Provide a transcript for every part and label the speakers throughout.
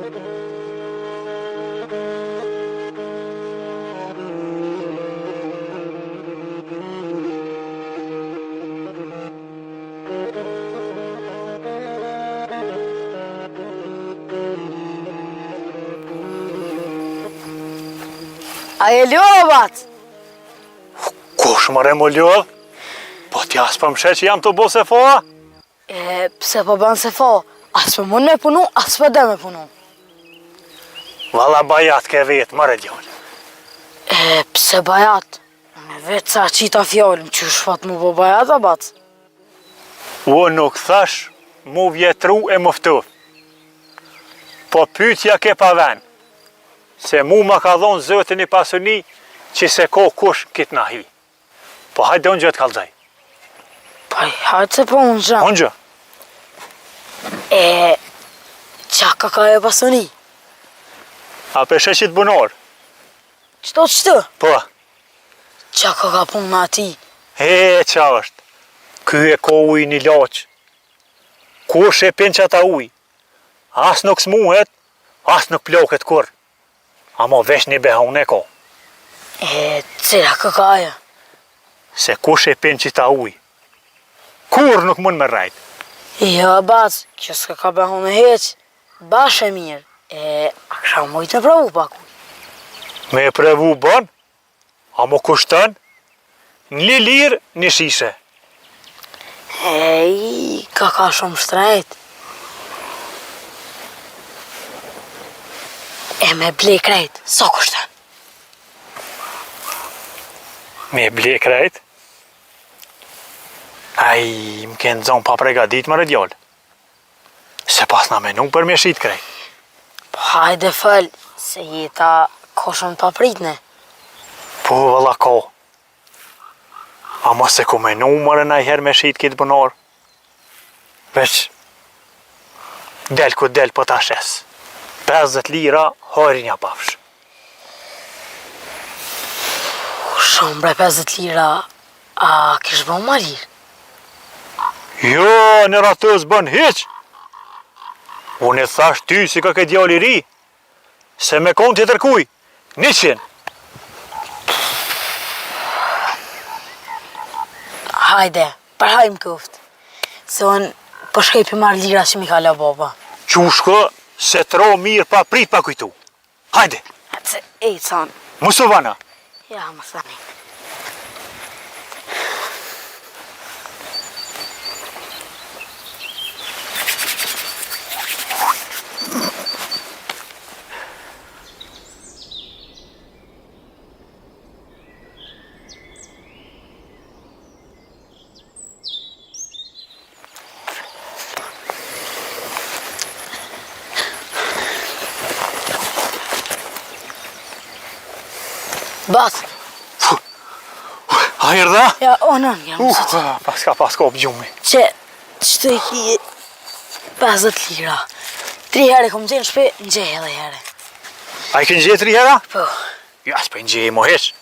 Speaker 1: A e ljovat?
Speaker 2: Kush mëre më ljov? Po t'ja s'pëm që jam të bo se foa?
Speaker 1: Pse po bën se fo? As për mund me punu, as për dhe me punu.
Speaker 2: Valla bajat ke vetë, mëre djallë.
Speaker 1: Pse bajat? Me vetë sa qita fjallin, që shfat mu po bajat a bac?
Speaker 2: Unë nuk thash mu vjetru e mëftu. Po pytja ke pa ven. Se mu ma ka dhonë zëtin i pasuni që se ko kush kitë nahi. Po hajde unë gjë të kalzaj.
Speaker 1: Po hajde se po unë gjë.
Speaker 2: Unë gjë?
Speaker 1: Qa ka e pasuni?
Speaker 2: A për sheshit bunor?
Speaker 1: Qëto qëtë?
Speaker 2: Po.
Speaker 1: Qa ka punë me ati?
Speaker 2: Qa është? Ky e ko uj një loqë. Kush e pin që ata uj? As nuk smuhet, as nuk ploket kur. Amo vesh një behon e ko.
Speaker 1: Cila ka e?
Speaker 2: Se kush e pin që ta uj? Kur nuk mund me rajt?
Speaker 1: Jo, bac, kjo s'ka ka behon e heq. Bash e mirë. A kësha mujtë me pravu pak uj?
Speaker 2: Me pravu bon? Amo kushtën? Një lirë, një shishe.
Speaker 1: Ka shumë shtrejt. Me ble krejt, sa kushtë?
Speaker 2: Me ble krejt? Aj, më kënë zonë pa pregadit më rëdjollë. Se pas na menu për me shit krejt.
Speaker 1: Po hajde fëll, se jeta ko shumë pa pritne.
Speaker 2: Po vëlla ko. Ama se ku menu mërë na i herë me shit kitë bënor. Veç, del ku del po ta shes. 50 lira, hori një pafsh.
Speaker 1: Shumë bre 50 lira, a kish bën ma lirë?
Speaker 2: Jo, në ratës bën hiq. Unë e thash ty si ka ke djali ri, se me kon të tërkuj, 100.
Speaker 1: Hajde, përhajmë kuft, se unë përshkej për marrë lira që mi ka la baba.
Speaker 2: Qushko, se tro mirë pa prit pa kujtu. Hajde.
Speaker 1: Se ej, son.
Speaker 2: Musovana.
Speaker 1: Ja, më thani. Bas.
Speaker 2: A erdha?
Speaker 1: Ja, onon, jam mësët.
Speaker 2: Pas ka gjumi.
Speaker 1: Qëtë i ki 50 lira. 3 herë kom gjenë shpe, në gjej edhe herë.
Speaker 2: A i kënë gjej 3 hera?
Speaker 1: Po.
Speaker 2: Ja, s'pe në gjej mo heq.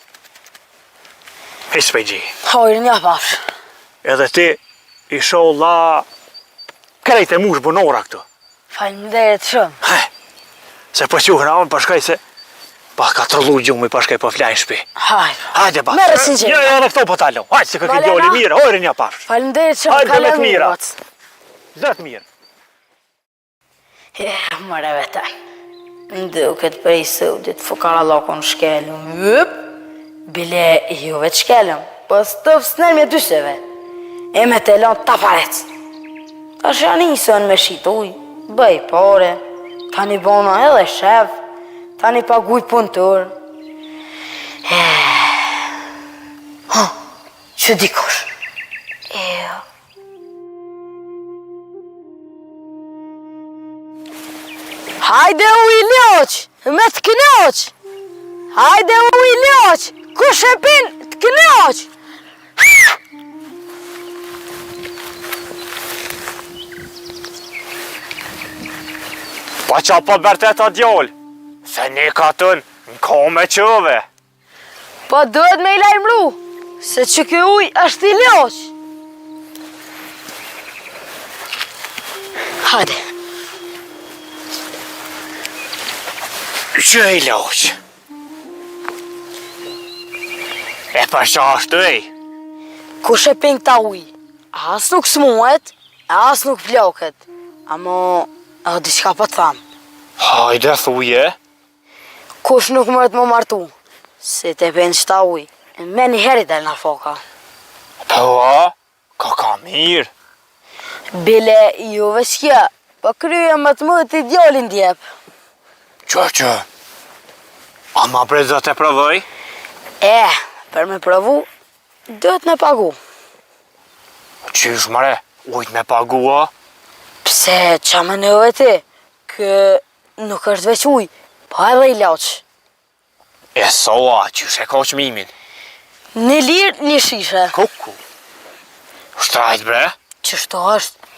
Speaker 2: Heq s'pe gjej.
Speaker 1: Hojrën ja pafsh.
Speaker 2: Edhe ti, i sholla krejt e mush bunora këtu.
Speaker 1: Faleminderit shumë.
Speaker 2: Se po quhën avën përshkaj se pa ka trollu gjumi përshkaj po flajnë shpi. Hajde ba.
Speaker 1: Merë sinqer.
Speaker 2: Ja, në këto po talon. Hajde se ka këtë djoli mirë, hojrën ja pafsh.
Speaker 1: Faleminderit shumë.
Speaker 2: Hajde me të mira. Zët mirë.
Speaker 1: Mëre vete. Nduket për i sëudit fukara lokon shkelëm. Bile ju vetë shkelëm. Po stëf s'nër me dysheve. E me telon taparec. Ta shë janë me shituj. Bëj pore. Ta një bona edhe shef. Ta një paguj punëtur. Që dikush? Hajde u i ljoq, me të kënjoq. Hajde u i ljoq, kush e pin të kënjoq.
Speaker 2: Pa qa pa bertet a djoll, se ne ka tën në ko me qëve.
Speaker 1: Po duhet me i lajmru, se që kjo uj është i ljoq. Hajde.
Speaker 2: Që i loq? E pa qa është ej?
Speaker 1: Kush e pin këta uj? As nuk smuhet, as nuk ploket. Amo, diçka po të tham.
Speaker 2: Hajde, thuje.
Speaker 1: Kush nuk mëret më martu? Se te pin qëta uj. Me një heri del nga foka.
Speaker 2: Po, ka mirë.
Speaker 1: Bile juve s'kja, po kryje më të më të djallin djep.
Speaker 2: Që? A ma prej do të provoj?
Speaker 1: Për me provu, duhet me pagu.
Speaker 2: Qysh mare, ujt me pagu a?
Speaker 1: Pse qa më nëve ti, kë nuk është veç uj, po edhe i laq.
Speaker 2: E soa, qysh e ka qmimin?
Speaker 1: Një lirë, një shishe.
Speaker 2: Kuku. Shtrajt bre?
Speaker 1: Qështu është?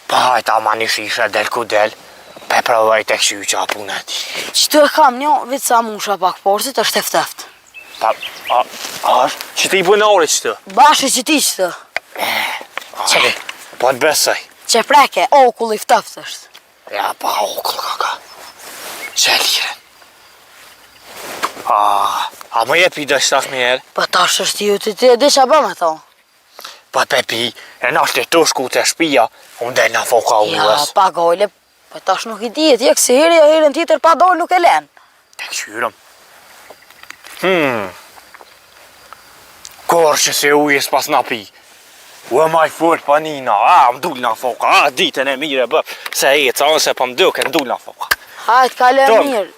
Speaker 2: Pa hajt ama një shishe del ku del, pe provoj të këshy qa punet.
Speaker 1: Qëtu e kam një, vitë sa musha pak porsit, është efteft.
Speaker 2: Pa, është? Që ti i punore qëtë?
Speaker 1: Bashë që ti qëtë.
Speaker 2: Qe? Po të besoj.
Speaker 1: Që preke, okull i fteft është.
Speaker 2: Ja, pa okull kaka. Që lire. A më jepi do shtaf mjerë?
Speaker 1: Po tash është ju të ti e di që bëm e tho.
Speaker 2: Po pepi, e nashtë të shku të shpia, unë del në foka
Speaker 1: Ja,
Speaker 2: uës.
Speaker 1: pa gojle, po tash nuk i dijet, je kësi heri, a herin tjetër pa dojnë nuk e len.
Speaker 2: Të këshyrëm. Korë që se ujës pas në pi. U e maj fort pa nina, më dull në foka, ditën e mire bë. Se e ca nëse pa më duke, më dull në foka.
Speaker 1: Hajt, kale e
Speaker 2: Tom.
Speaker 1: mirë.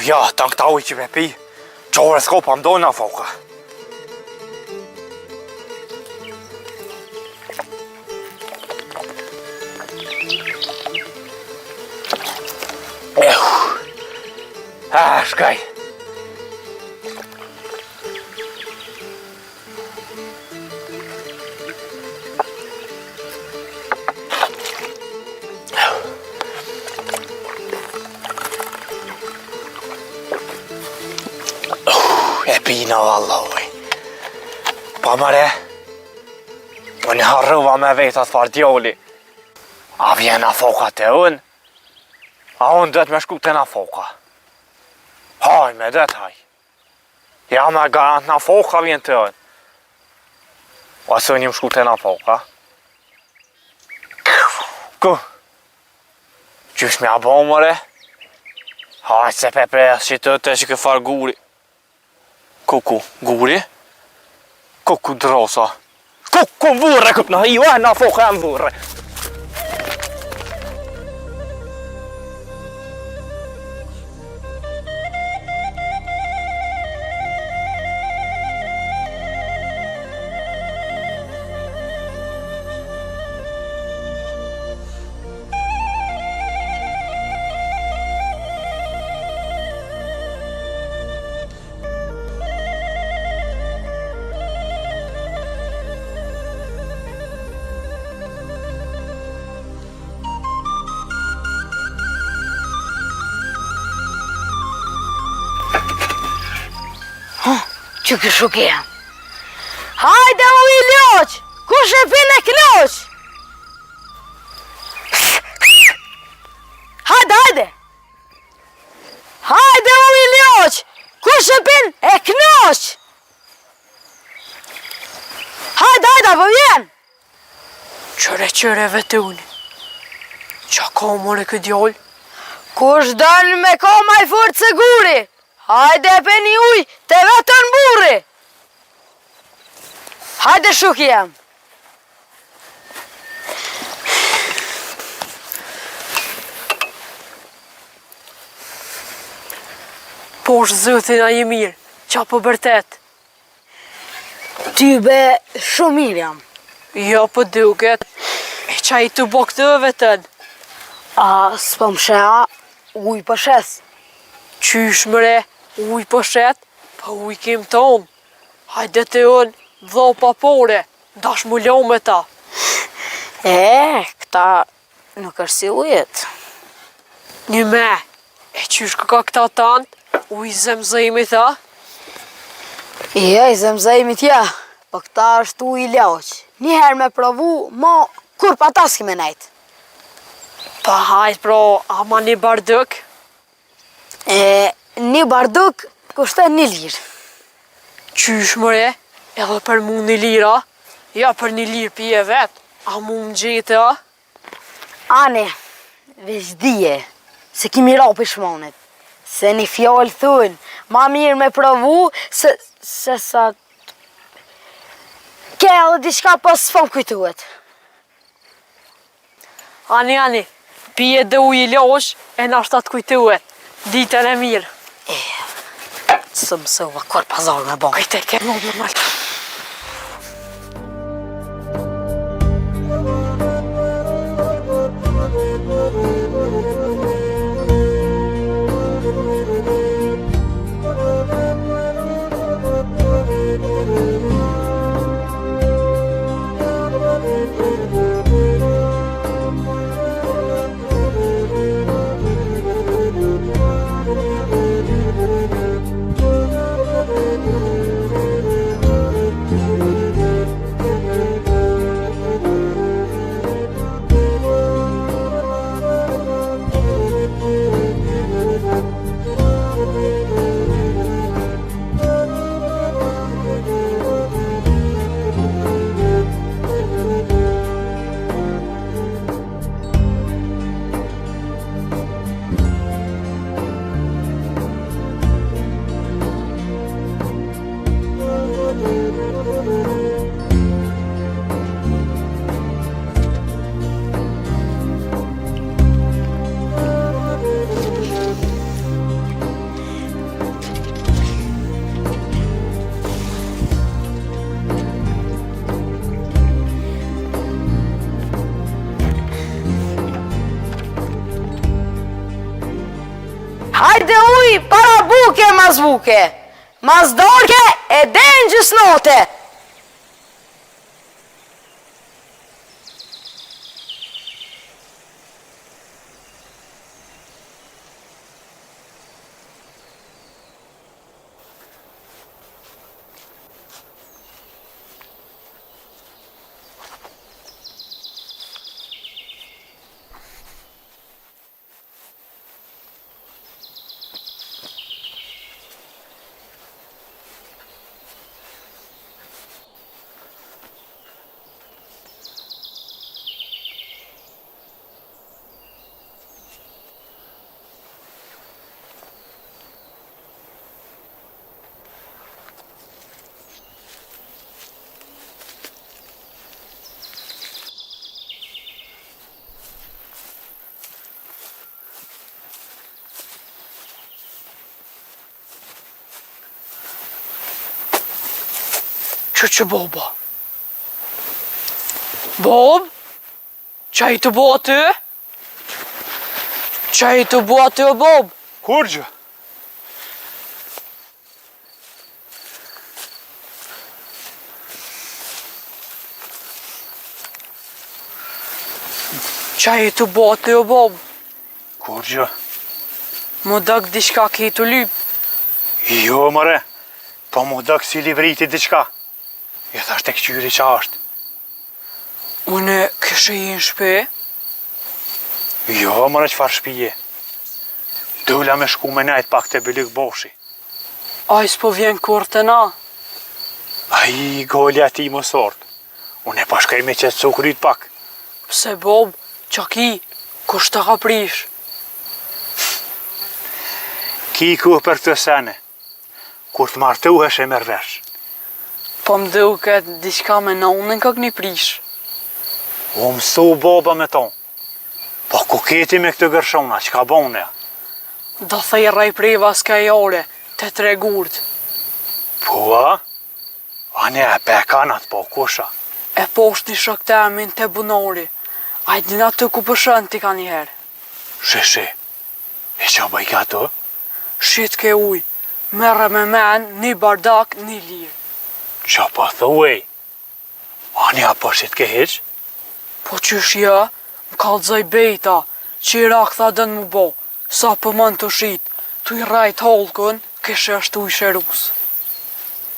Speaker 2: Ja, ta këta ujë që me pi, qore s'ko pa më dojnë në foka. Shkaj. E pina valla uj. Pa mëre, unë harruva me vetat far djoli. A vjen a foka të unë, a unë dhët me shku të na foka. Haj me dhët haj. Ja me garant na foka vjen të unë. Ose unë jim shku të na foka. Ku? Qysh me abo mëre? Haj se pe pres që të të që këfar guri. Kuku, guri? Kuku drosa. Kuku vurre këp në hiu, na foka e më vurre.
Speaker 1: Që këshu kemë. Hajde u i loq! Kush e pin e knoq? Hajde! Hajde u i loq! Kush e pin e knoq? Hajde, po vjen!
Speaker 3: Qëre vete unë. Qa ka more këtë djallë?
Speaker 1: Kush dën me ka maj fort se guri? Hajde e peni uj të vetën burri! Hajde shuk jam!
Speaker 3: Po është zëtin a i mirë, qa po bërtet?
Speaker 1: Ty be shumë mirë jam.
Speaker 3: Jo po duket, e qa i të bo këtë vetën?
Speaker 1: A s'po më shea uj për shes.
Speaker 3: Qysh mëre, uj po shet, pa uj kim tonë. Hajde të unë, dho papore, dash mu lo me ta.
Speaker 1: Këta nuk është si ujet.
Speaker 3: Një me, e qysh ka këta tanë, u i zemzemi tha?
Speaker 1: Ja, i zemzemi tja, po këta është u i laqë. Njëherë me provu, mo, kur pa ta s'ki me nejtë.
Speaker 3: Pa hajt pro, ama një barduk?
Speaker 1: Një barduk kushton 1 lirë.
Speaker 3: Qysh mëre, edhe për mu 1 lira? Ja për 1 lirë pije vetë, a mu më gjete a?
Speaker 1: Ane, veç dije, se kimi ra për shmonit. Se një fjallë thunë, ma mirë me provu, se sa... Ke edhe diçka pas s'fam kujtuet.
Speaker 3: Ani, pije dhe uj i losh, e na shtat kujtuet. Ditën e mirë.
Speaker 1: Së mësova, kur pazar me bon.
Speaker 3: Kajte, ke më në malta.
Speaker 1: Hajde uj, para buke, mas buke. Mas dorke, e den gjysnote.
Speaker 3: Që boba? Bob? Qa i të bo aty? Qa i të bo aty o Bob?
Speaker 2: Kur gjë?
Speaker 3: Qa i të bo aty o Bob?
Speaker 2: Kur gjë?
Speaker 3: Më dëk diçka ki të lyp.
Speaker 2: Jo, mëre, po mu dëk si livriti diçka. I thasht e këqyri qa është.
Speaker 3: Une këshë i në shpe?
Speaker 2: Jo, mëre, qfar shpije. Dolla me shku me najt pak të bëlyk boshi.
Speaker 3: A i s'po vjen kur të na?
Speaker 2: A i golja ti më sort. Unë e pashkaj me qëtë cukrit pak.
Speaker 3: Pse Bob, qa ki, kush të ka prish?
Speaker 2: Ki ku për këtë sene. Kur të martuhesh e mërvesh.
Speaker 3: Po më duket diçka me nonën ka këni prish.
Speaker 2: U mësu baba me ton. Po ku keti me këtë gërshona, që ka bone?
Speaker 3: Do thejra i preva s'ka jore, të tregurt.
Speaker 2: Po, a? Ane e pekanat, po kusha.
Speaker 3: E poshtë një shok të emin të bunori. A i dina të ku pëshën t'i ka njëherë.
Speaker 2: Shi, e që bëj ka të?
Speaker 3: Shit ke uj, merre me men, një bardak, një lirë.
Speaker 2: Qa po thuej? Ane a përshit ke heq?
Speaker 3: Po qysh ja, më kalëzoj bejta, që i rak tha dënë mu bo. sa pëmën të shit, tu i rajt holkën, kështë ashtu i shërus.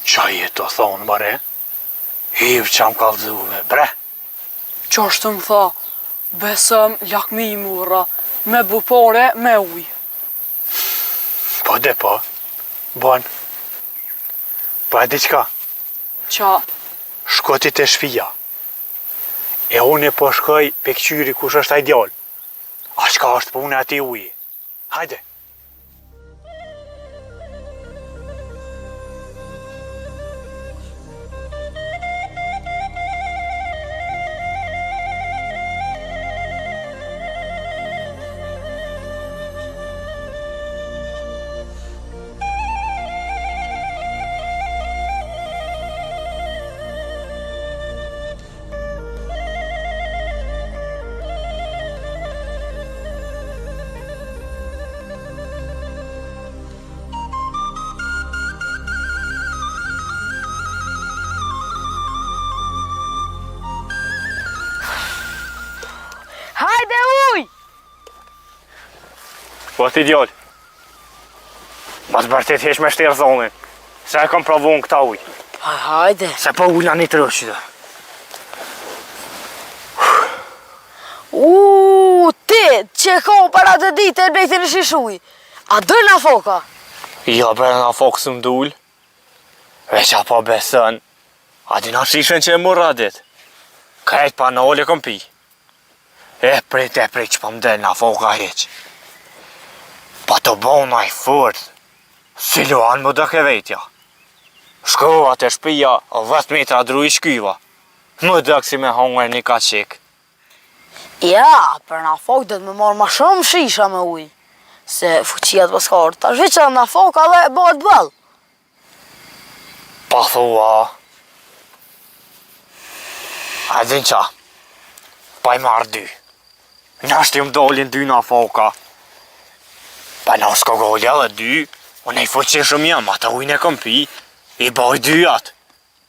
Speaker 2: Qa je të thonë, mëre? Hivë që më kalëzuve, bre.
Speaker 3: Që është të më tha, besëm lakmi i mura, me bupore, me uj.
Speaker 2: Po dhe po, bon. Po e diqka,
Speaker 3: Qa,
Speaker 2: shkoti të shpia. E unë e po shkoj pe këqyri kush është ai djallë. A shka është punë ati uji. Hajde.
Speaker 1: Hajde uj!
Speaker 2: Po ti djallë. Mas bërtit hesh me shtirë zonin. Se e kom provu në këta uj.
Speaker 1: Hajde.
Speaker 2: Se po ujna një të rëshqyta.
Speaker 1: Ti, që ka para të ditë e bejti në shishuj. A dojnë na foka?
Speaker 2: Jo, bre na fokë së mdull. Veç apo besën. A di na shishen që e murra dit. Krejt pa në ole kom pi. E prit që po mdel na foka heq. Pa të bona i furt. Si luan më dë ke vetja. Shkova të shpia 10 metra dru i shkyva. Më dëk si me hongër një ka qik.
Speaker 1: Ja, për na fok do të me marrë ma shumë shisha me uj. Se fuqia të paskarë. Ta shvi na foka dhe bëhet bëll.
Speaker 2: Pa thua. A din qa? Pa i marrë 2. Nashtë ju m'dolin 2 na foka. Pa na s'ko goli edhe 2. Unë i fuqishëm jam, ata ujnë e kom pi. I boj 2 atë.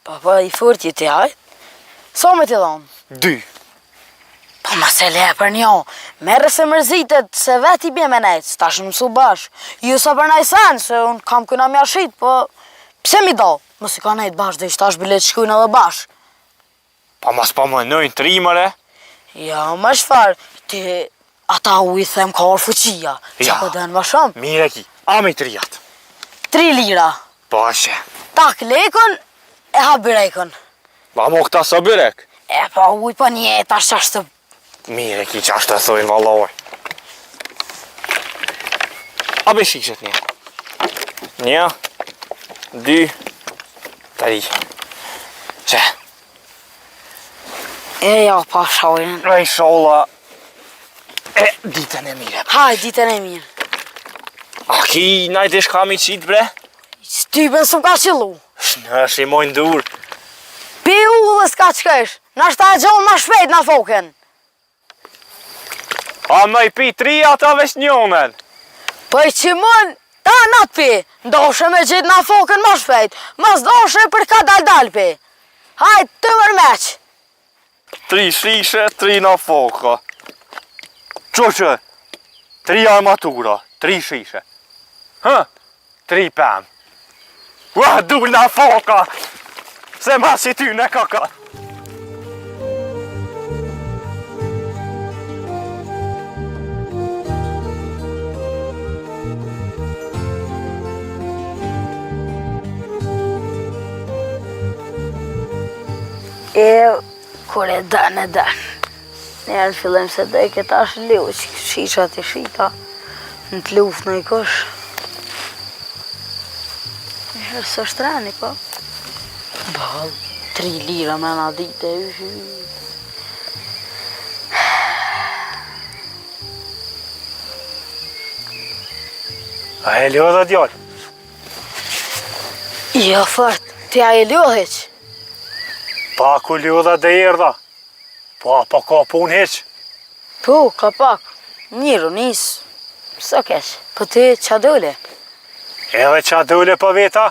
Speaker 1: Pa i furt jeti hajt. Sa me ti dhonë?
Speaker 2: 2.
Speaker 1: Pa ma se le për njo. Merre se mërzitet se vet i bje me nejtë. Ta shë mësu bashk. Ju sa për najsen, se unë kam këna mja shit, po pse mi do? Mos i ka nejtë bashk dhe ishtash bilet shkujnë edhe bashk.
Speaker 2: Pa mas pa më nëjnë 3 mëre.
Speaker 1: Ja, ma shfar, ti ata u i them ka orë fuqia. Që
Speaker 2: Ja.
Speaker 1: po dhenë ma shumë.
Speaker 2: Mire ki, a me 3 atë.
Speaker 1: 3 lira.
Speaker 2: Po ashe.
Speaker 1: Tak lekën e ha birekën.
Speaker 2: Ba mo këta së bërek.
Speaker 1: E pa uj pa një tash qashtë.
Speaker 2: Mire ki që ashtë të thojnë valoj. A be shikshet një. 1, 2, 3. Që?
Speaker 1: E ja pa shojnë.
Speaker 2: Rej sholla. E ditën e mire.
Speaker 1: Haj, ditën e mirë.
Speaker 2: A ki najt ish kam i qitë bre?
Speaker 1: Stypen s'm ka qëllu.
Speaker 2: Shënësh i mojnë dur.
Speaker 1: Pi u dhe s'ka qkesh. Nashta e gjonë ma shpejt na foken.
Speaker 2: A me i pi 3 ata veç njonen.
Speaker 1: Po i që mën, ta nat pi. Ndoshe me gjithë na foken ma shpejt. Mas ndoshe për ka dal pi. Hajt, të vërmeq.
Speaker 2: 3 shishe, 3 na foka. Qoqë, 3 armatura, 3 shishe. 3 pëm. Ua, dur na foka. Se ma si ty në kaka.
Speaker 1: Kur e dën. Njerë fillim se dhe i këta është liu, që shishat i shita në të luft në i kush. Njerë së shtreni, po. Bal, 3 lira me na dite.
Speaker 2: A e lodha djallë?
Speaker 1: Jo, fort, ti a e lodheq.
Speaker 2: Pa ku lodha dhe erdha. Po ka pun heq.
Speaker 1: Po, ka pak. Njëru nisë. Së keq, po ti qa dole?
Speaker 2: Edhe qa dole për veta?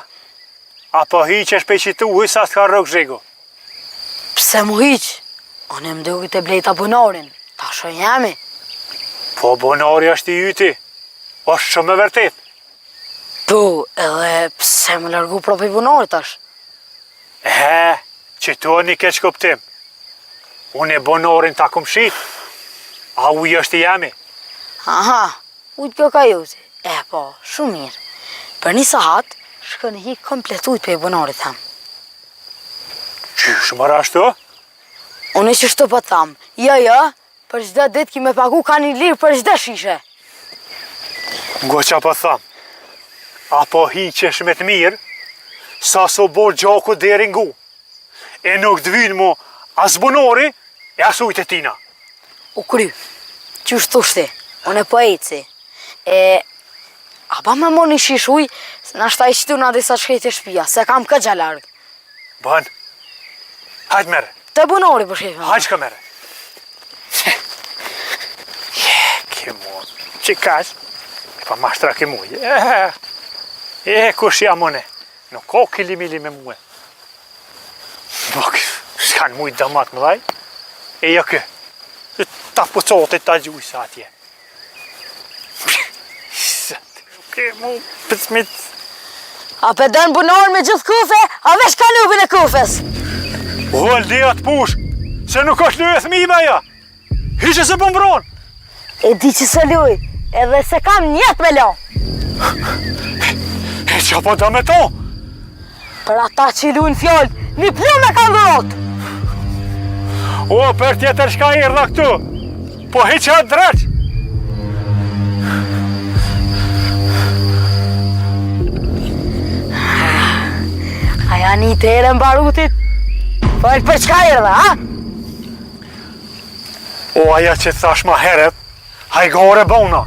Speaker 2: Apo hiqesh pe qitu hysa s'ka rëk zhigo?
Speaker 1: Pse mu hiq? Unë e mdukit e blejta bunarin. Ta shë jemi.
Speaker 2: Po bonari është i yti. është shumë e vërtet.
Speaker 1: Po, edhe pse më largu propi bunorit tash?
Speaker 2: Që tu një keq kuptim. Unë e bunorin ta kum shit, a uj është i jemi.
Speaker 1: Aha, ujtë kjo ka juti. Po, shumë mirë. Për një sahat, shkën hi komplet ujtë për i bunorit tham.
Speaker 2: Qysh më rashtu?
Speaker 1: Unë e që shtu po tham, jo, për çdo ditë ki me pagu ka 1 lirë për çdo shishe.
Speaker 2: Ngo qa po tham, apo hi qesh me të mirë, sa so bo gjaku deri ngu, e nuk t'vyn mu as bunori, e as ujtë e tina.
Speaker 1: U kry, qysh thushti, unë e po eci. A ba me mo një shish uj, se nashta i qëtu nga disa shkrejt e shpia, se kam këtë gjalargë.
Speaker 2: Bën, hajtë mere.
Speaker 1: Të bunori për shkejtë.
Speaker 2: Hajtë shka mere. Ke mu, që kash, e pa mashtra ke mu. Kush jam une, nuk ko kilimi me muë. Nuk, s'kan mujt damat më dhaj, e jo kë, ta pucotit ta gjujsa atje. Ke mu, pësmit.
Speaker 1: A pe dënë bunor me gjithë kufe, a vesh ka lupin e kufes.
Speaker 2: Hol dhe atë push, se nuk është lujë e thmive ja. Hiqe se pëmbron.
Speaker 1: E di që se luj, edhe se kam njetë me lo.
Speaker 2: E që po da me to?
Speaker 1: Për ata që i lujnë fjoll, një plume ka dhurot.
Speaker 2: O, për tjetër shka i rrda këtu, po hiqe atë dreq.
Speaker 1: A janë i të ere mbarutit? Për çka i rrda, ha?
Speaker 2: O, aja që të thash ma heret, hajgore bona,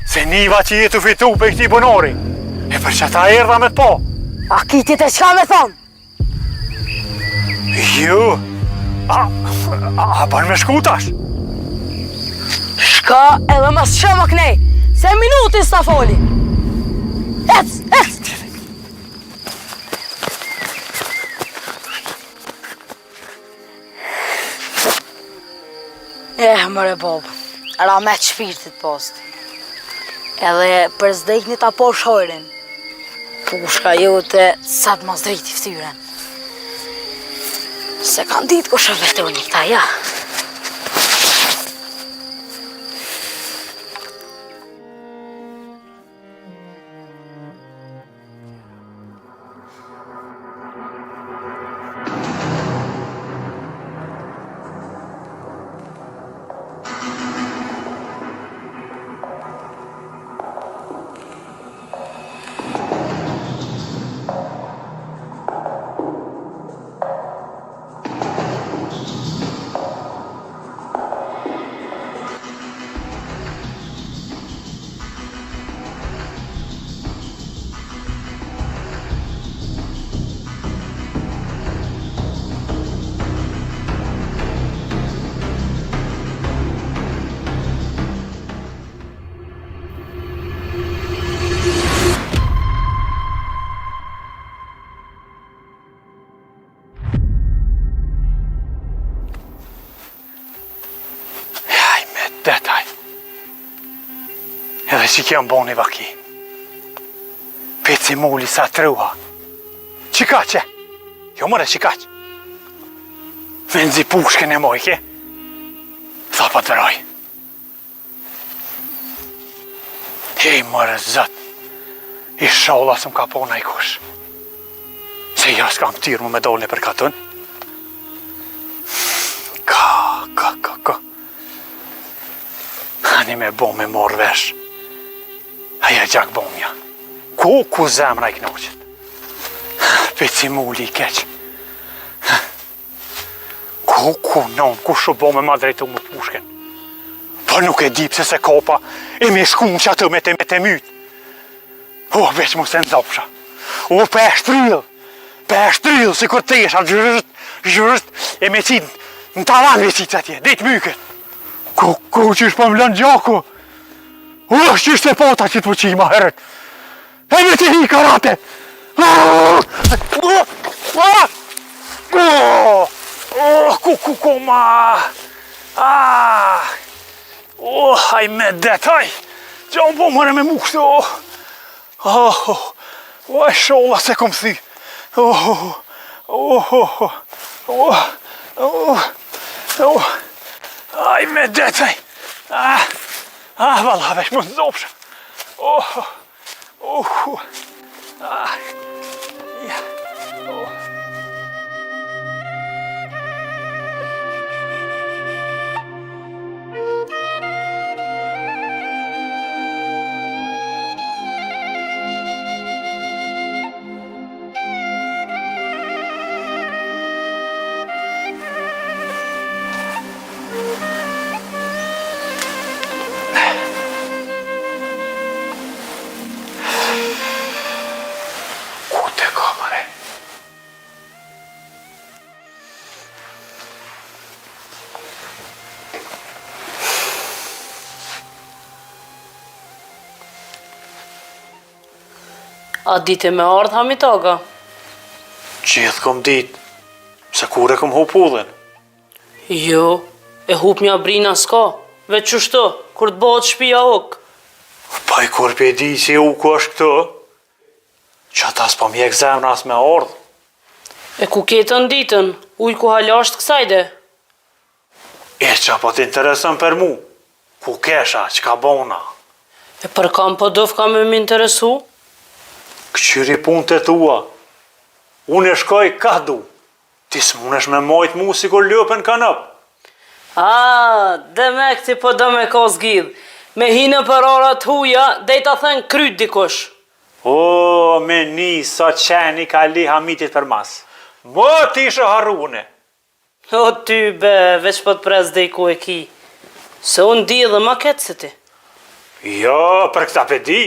Speaker 2: se niva që jetu fitu për këti bunori, e për që ta erdha me të po.
Speaker 1: A kitit e qka me thonë?
Speaker 2: Ju, a ban me shku tash?
Speaker 1: Shka edhe mas që më knej, se minutin s'ta foli. Ec! Mëre Bob, ra me të shpirtit post. Edhe për zdejkni ta po shojrin. Pushka jote sa të mas drejti ftyren. Se kanë ditë ku shërbetoni këta, ja.
Speaker 2: Detaj. Edhe që kjo më boni vaki. Peci muli sa truha. Qika që? Jo mëre qika që? Me nëzi pushken e mojke. Tha pa të roj. Hej mëre zët. I shola së më ka pona i kush. Se ja s'kam tyrë mu me dolni për katën. Ka. Ani me bo me morë vesh. Aja gjak bomja. Ku zemra i knoqet. Peci muli i keq. Ku non, ku shu bo me ma drejtu më pushken. Po nuk e di pse se kopa e me shkun që atë me te myt. O, veç mu se nëzopsha. O, pe shtril, si kur tesha, zhërët, e me qitë në tavan me qitë atje, dit myket. Ku që ishë po më lënë gjaku? Që ishte pota që të pëqima herët. E me të hi karate. Ku ma. Haj me detaj. Gjon po mëre me mu kështu. O, e sholla se kom thy. Aj me detaj. Valla vesh më të zopshëm.
Speaker 4: A dite me ardh Hamitaga?
Speaker 2: Gjithë kom dit, se kur e kom hu pullën.
Speaker 4: Jo, e hup mja brina s'ka, veç qështu, kur të bëhet shpia ok.
Speaker 2: Pa i kur pe di si u ku është këto, që ata s'pa mjek zemra as me ardh.
Speaker 4: E ku ketën ditën, uj ku halasht kësajde?
Speaker 2: E që po t'intereson për mu, ku kesha, që ka bona.
Speaker 4: E për kam po dof kam me m'interesu?
Speaker 2: Këqyri pun të tua, unë e shkoj ka du, ti s'munesh me majt mu si kur ljopen kanap.
Speaker 4: Dhe me këti po do me ka zgjidh, me hinë për arat huja, dhe i ta thënë kryt dikush.
Speaker 2: Me një sa qeni ka li Hamitit për mas. Më t'ishe harrune.
Speaker 4: O ty be, veç po t'prez dhe i ku e ki, se unë di dhe ma ketë se ti.
Speaker 2: Jo, për këta pe di,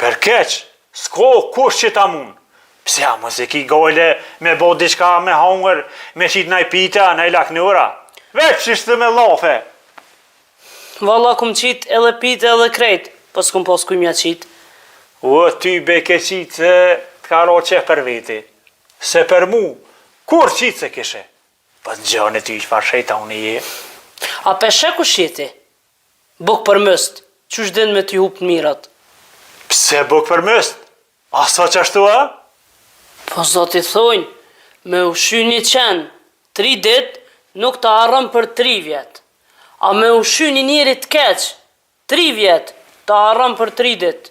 Speaker 2: për keq, s'ko kush që ta mund. Pse a mos e ki gojle me bo diçka me hongër, me qit naj pita, naj laknura. Veç ishte me lafe.
Speaker 4: Valla kum qit edhe pite edhe krejt, po s'kum pos kuj mja qit.
Speaker 2: O, ty be ke qit se t'ka ro qef për veti. Se për mu, kur qit se kishe? Po të gjone ty që farshejta unë i je.
Speaker 4: A peshe ku shjeti? Buk për mëst, qysh din me t'ju hup të mirat?
Speaker 2: Pse buk për mëst? A sa që ashtu a?
Speaker 4: Po zoti thojnë, me ushy një qenë, 3 dit, nuk të arrëm për 3 vjet. A me ushy një njëri të keq, 3 vjet, të arrëm për 3 dit.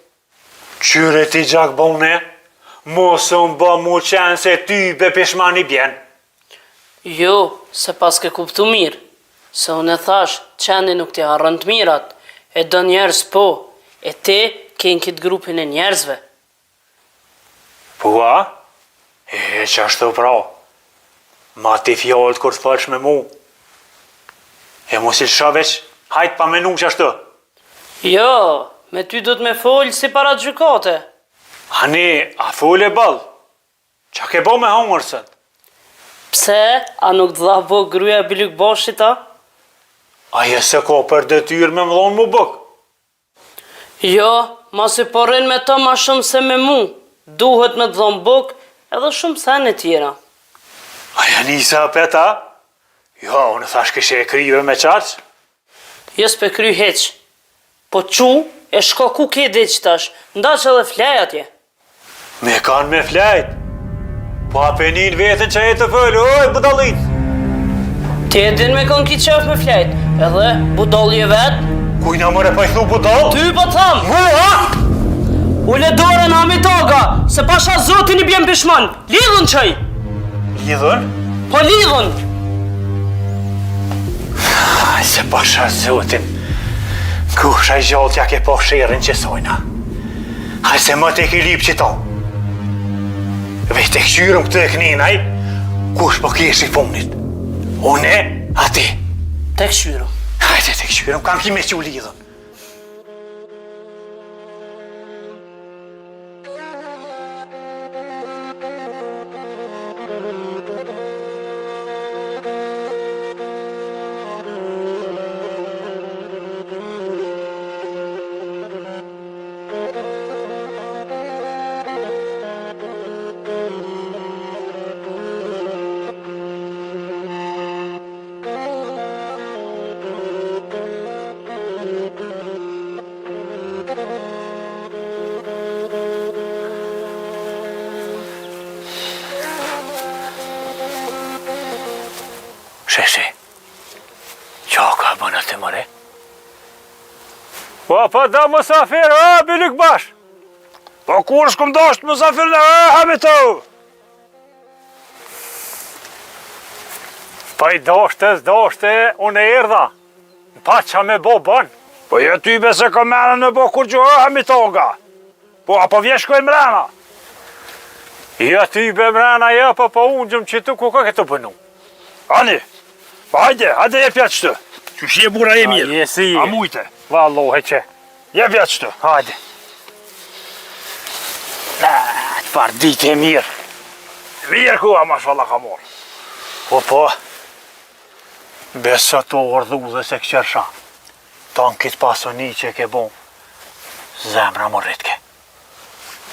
Speaker 2: Qyre ti gjak bone, mos unë bë mu qenë se ty be pishmani bjen.
Speaker 4: Jo, se pas ke kuptu mirë, se unë e thash, qeni nuk t'i arrën të mirat, e do njerës po, e te ke në kitë grupin e njerëzve.
Speaker 2: Po a? E që ashtu pra, ma ti fjallët kur të falsh me mu. E mos i shaveq, hajt pa menu që ashtu.
Speaker 4: Jo, me ty do t'me folë si para gjykate.
Speaker 2: Hani, a fol e ball? Qa ke bo me hongër sët?
Speaker 4: Pse, a nuk dha bo gruja e Bilyk Bashit ta?
Speaker 2: Aje se ko për detyr me më dhonë mu bëk.
Speaker 4: Jo, ma si porrin me të ma shumë se me mu. Duhet me të dhonë buk edhe shumë sen e tjera.
Speaker 2: Aja nisa peta? Jo, unë thash këshe e kryve me qarq.
Speaker 4: Jes pe kry heq. Po qu e shko ku ke dhe që tash, nda që edhe flej atje.
Speaker 2: Me kanë me flejt. Po apenin vetën që e të fëllë, oj, budalit.
Speaker 4: Ti e din me kanë ki qef me flejt, edhe budalje vetë.
Speaker 2: Kujna mëre pa i thu budal?
Speaker 4: Ty po tham!
Speaker 2: Mu, ha?
Speaker 4: Ule dore në Hamitaga, se pasha zotin i bjem pishman. Lidhën qaj!
Speaker 2: Lidhën?
Speaker 4: Po lidhën!
Speaker 2: Aj, se pasha zotin. Kusha i gjallë tja ke po shirin që sojna. Aj, se më te ki lip që ton. Veç te këshyrëm këtë e këninaj, kush po kesh i funit? Une, a ti?
Speaker 4: Te këshyru.
Speaker 2: Hajde te këshyrëm, kam ki me që u lidhën. Sheshi, qa ka bënë atë mëre? Po, da mësafir, bilik bash. Po, kur shkum dasht mësafir në, hamito. Pa i dashte, unë e erdha. Pa qa me bo bën. Po, ty bese ka mene në bo kur që, hamitoga. Po, apo vjeshko e mrena. Ty be mrena, po unë gjëmë që tu ku ka këtu bënu. Ani, pa hajde je pjatë qëtë. Që shje bura e mirë, a mujte. Vallohe që. Je pjatë qëtë. Hajde. Të parë ditë e mirë. Mirë ku, a mashvalla ka morë. Po. Besa të ordhu dhe se këqersha. Tanë kitë pasoni që ke bon. Zemra më rritke.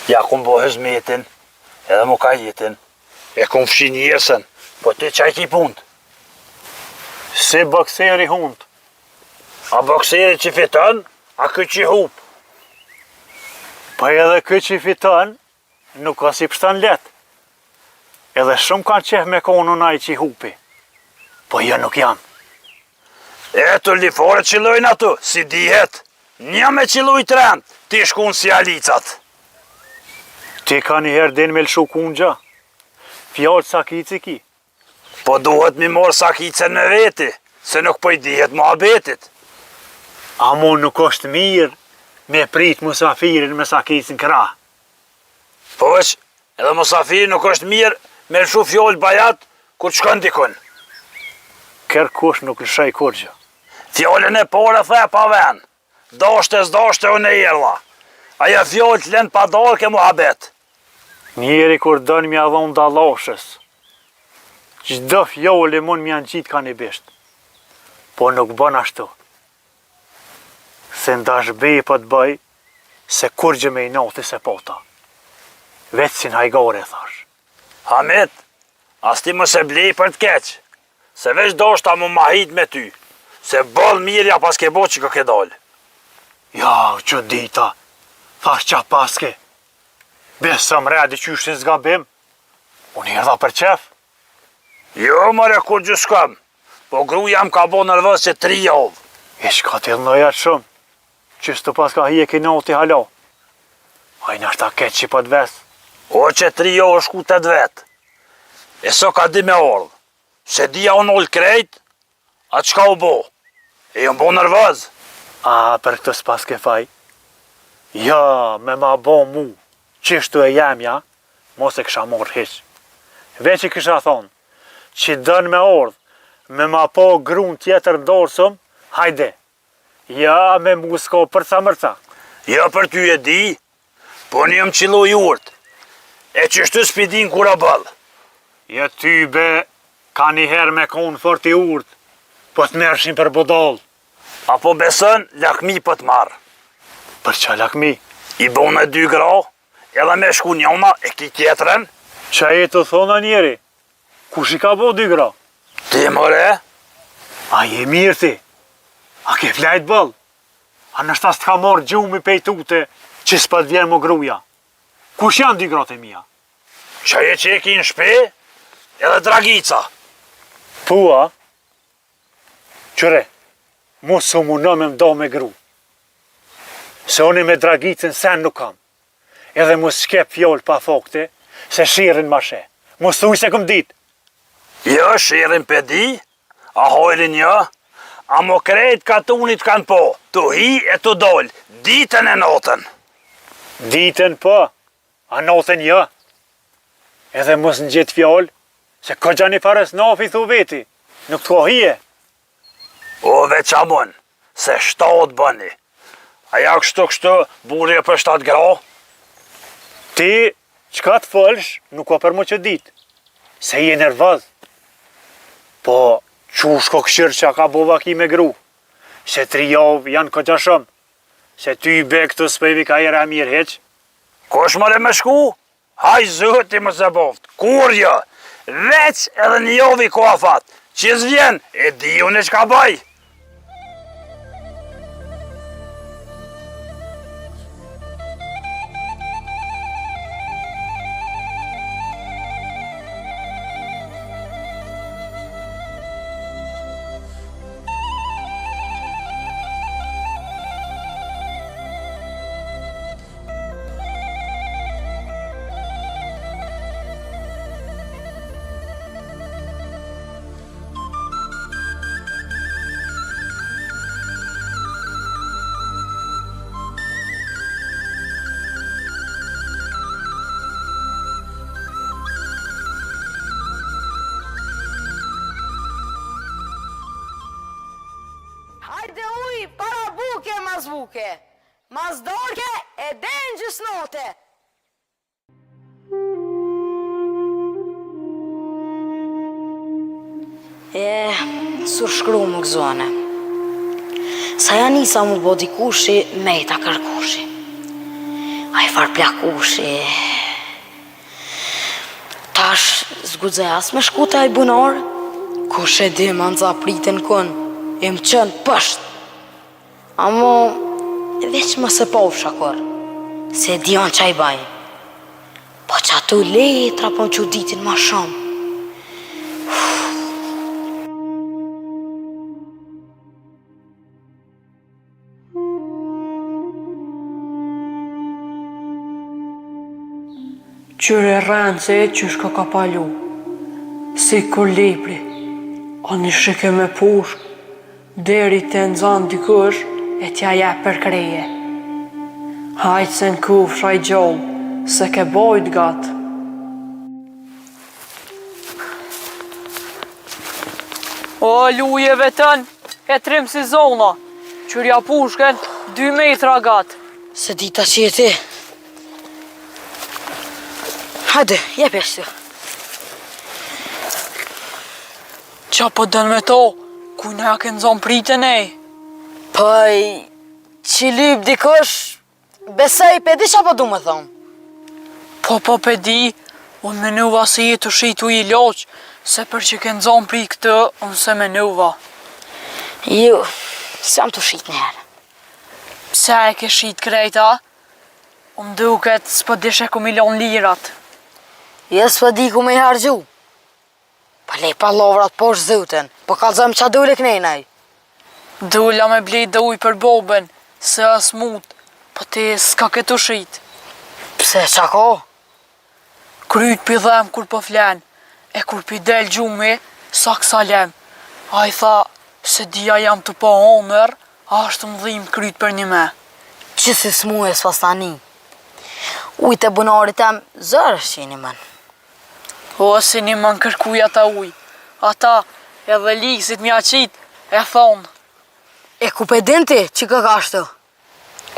Speaker 2: Ja ku më bo hëzmetin, edhe më ka jetin. E ku më fshin jesën, po ti qaj ki punt. Si bokseri hund. A bokseri që fiton, a kë që hup. Po edhe kë që fiton, nuk ka si pështan let. Edhe shumë kanë qef me konë unaj që hupi. Po jo nuk jam. Të lifore qilojnë ato, si dihet. Një me qiloj të rend, ti shkun si alicat. Ti ka njëherë din me lëshu kungja. Fjallë sakici ki. Po duhet mi morë sakicën në veti, se nuk po i dihet më abetit. Amo nuk është mirë me prit musafirin me sakicën kra. Po është, edhe musafirin nuk është mirë me lëshu fjallë bajat kur qëkën dikun. Kërkush nuk lëshaj kur gjë. Fjallën e pore the pa ven. Dashte unë e erla. Aja fjallë të lënë pa dalë ke muhabet. Njeri kur dënë mja dhonë dalashës. Gjdo fjallë mund mja në gjitë ka një bisht. Po nuk bën ashtu. Se ndash bej për të bëj, se kur gjë me i nati se pota. Vetë si në hajgare, thash. Hamit, as ti më se blej për të keq. Se veç dashta më mahit me ty. Se bol mirja pas ke bo që ka ke dalë. Ja, që dita, thash qa paske. Besa më redi qyshin zgabim, unë i erdha për qef. Jo, mëre, kur gjë shkëm, po gruja më ka bo nërvës që 3 javë. I shka t'il në jetë shumë, qështu pas ka hije ki noti hala. A i nështë ta ketë që për të vesë. O që 3 javë shku 8 vetë. E so ka di me ordhë, se dia unë ullë krejt, atë qka u bo, e ju më bo nërvëz. A, për këtë s'pas ke faj? Ja, me ma bo mu. Qishtu e jemja, mos e kësha morë hiq. Veq i kësha thonë, që dënë me ordhë, me ma po grun tjetër ndorsëm, hajde. Ja, me musko përca mërca. Ja, për ty e di, po një më qilu jurt. E qështu s'pidin kura bëllë. Ja, ty be, ka njëherë me konë fort i urt, po të mershin për bodol. Apo besën, lakmi për të marë. Për qa lakmi? I bonë 2 gra, edhe me shku njona e ki tjetëren. Qa e të thona njeri? Kush i ka bo 2 gra? Ti mëre? A je mirë ti? A ke flajt bëll? A nështë as t'ka morë gjumi pejtute që s'pat vjen më gruja? Kush janë 2 gratë e mija? Qa e që e ki në shpe? Edhe Dragica. Pua? Qëre, mu su mu në me mdo me gru. Se unë me Dragicën sen nuk kam. Edhe mu s'kep fjoll pa fokte, se shirin ma she. Mu s'uj se këm dit. Jo, shirin pe di, a hojrin jo, a mo krejt katunit kanë po, të hi e të doll, ditën e notën. Ditën po, a notën jo. Edhe mus në gjithë fjoll, se ko gjani fares nafi thu veti, nuk t'ko hije. O veç amon, se 7 bëni. A ja kështu burje për 7 gra? Ti, qka të fëlsh, nuk ka për më që dit. Se je nervëz. Po, qushko këshirë që ka bova ki me gru. Se 3 javë janë këgja shumë. Se ty i be këtu s'pejvi ka jera mirë heq. Kosh mëre me shku? Haj zëti më se boft. Kur jo? Veç edhe 1 javë i ko afat. Qis vjen, e di unë që ka baj.
Speaker 1: buke, mas dorke e den gjysnote. Su shkru më gëzone. Sa ja nisa mu bo dikushi, me i ta kërkushi. A i farplakushi. Tash zgudze as me shkuta i bunar, kush e di ma nëza pritin kun, e më qënë pësht. Amo, veç më se povsha kur, se dion që a i bajnë. Po që atu letra po më që ditin ma shumë.
Speaker 3: Qyre rënë se që shka ka palu, si kur lepri, a një shike me push, deri të nëzan dikush e tja jep për kreje. Hajtë se në kufra i gjollë, se ke bojt gatë. O lujeve tën, e trim si zona, qyrja pushken 2 metra gatë.
Speaker 1: Se dita që je ti. Hajde, jep e shtu.
Speaker 3: Qa po dënë me to, ku ne a ke nëzon pritën e?
Speaker 1: Pëj, që lyp dikush, besej, pe di qa po du me thonë.
Speaker 3: Po pe di, unë menuva se jetu shitu i loq, se për që ke nëzon prit këtë, unë se menuva.
Speaker 1: Ju, s'jam të shit njëherë.
Speaker 3: Pse e ke shit krejta? Unë duket s'po dishe ku milion lirat.
Speaker 1: Jes s'po di ku me i hargju. Pa lej pa lovrat poshtë zuten, po kalzëm qa dule knejnaj.
Speaker 3: Dulla me blej dhe uj për boben, se as mut, po ti s'ka këtu shit.
Speaker 1: Pse qa ko?
Speaker 3: Kryt pi dhem kur po flen, e kur pi del gjumi, sa kësa lem. A i tha, se dia jam të po honër, a është më dhim kryt për një me.
Speaker 1: Që si s'mu e s'pas tani. Ujt e bunarit tem, zërë është qeni men.
Speaker 3: O, si një më në kërkuj ata uj. Ata, edhe likësit mja qit, e thonë.
Speaker 1: E ku pe din ti, që kë ka shtu?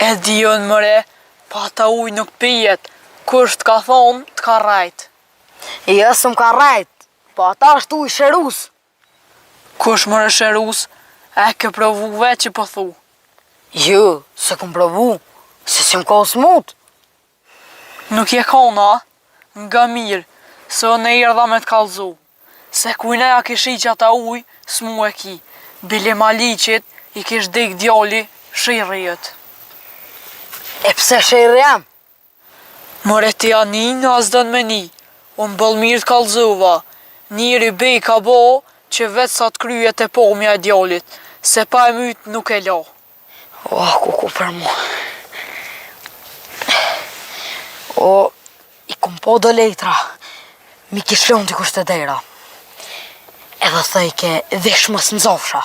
Speaker 3: E dion mëre, pa ata uj nuk pijet, kush t'ka thonë, t'ka rajt.
Speaker 1: Jes më ka rajt, po ata është uj shërus.
Speaker 3: Kush mëre shërus, e ke provu veç që po thu.
Speaker 1: Ju, se këm provu, se që më ka smut.
Speaker 3: Nuk je kona, nga mirë, se o ne erdha me t'kallzu. Se kujne a kishi që ata uj, s'mu e ki. Bile ma liqit, i kish dik djali, shirrijet.
Speaker 1: E pse shirë jam?
Speaker 3: Mëre ti anin, as dën me ni. Unë bëll mirë t'kallzuva. Njëri bej ka bo, që vetë sa t'kryjet e pomja e djalit, se pa e mytë nuk e la.
Speaker 1: Oh, ku për mu. O, i kom po do letra, mi kishlon t'i kusht të dera. Edhe thëj ke vesh mës nëzofsha.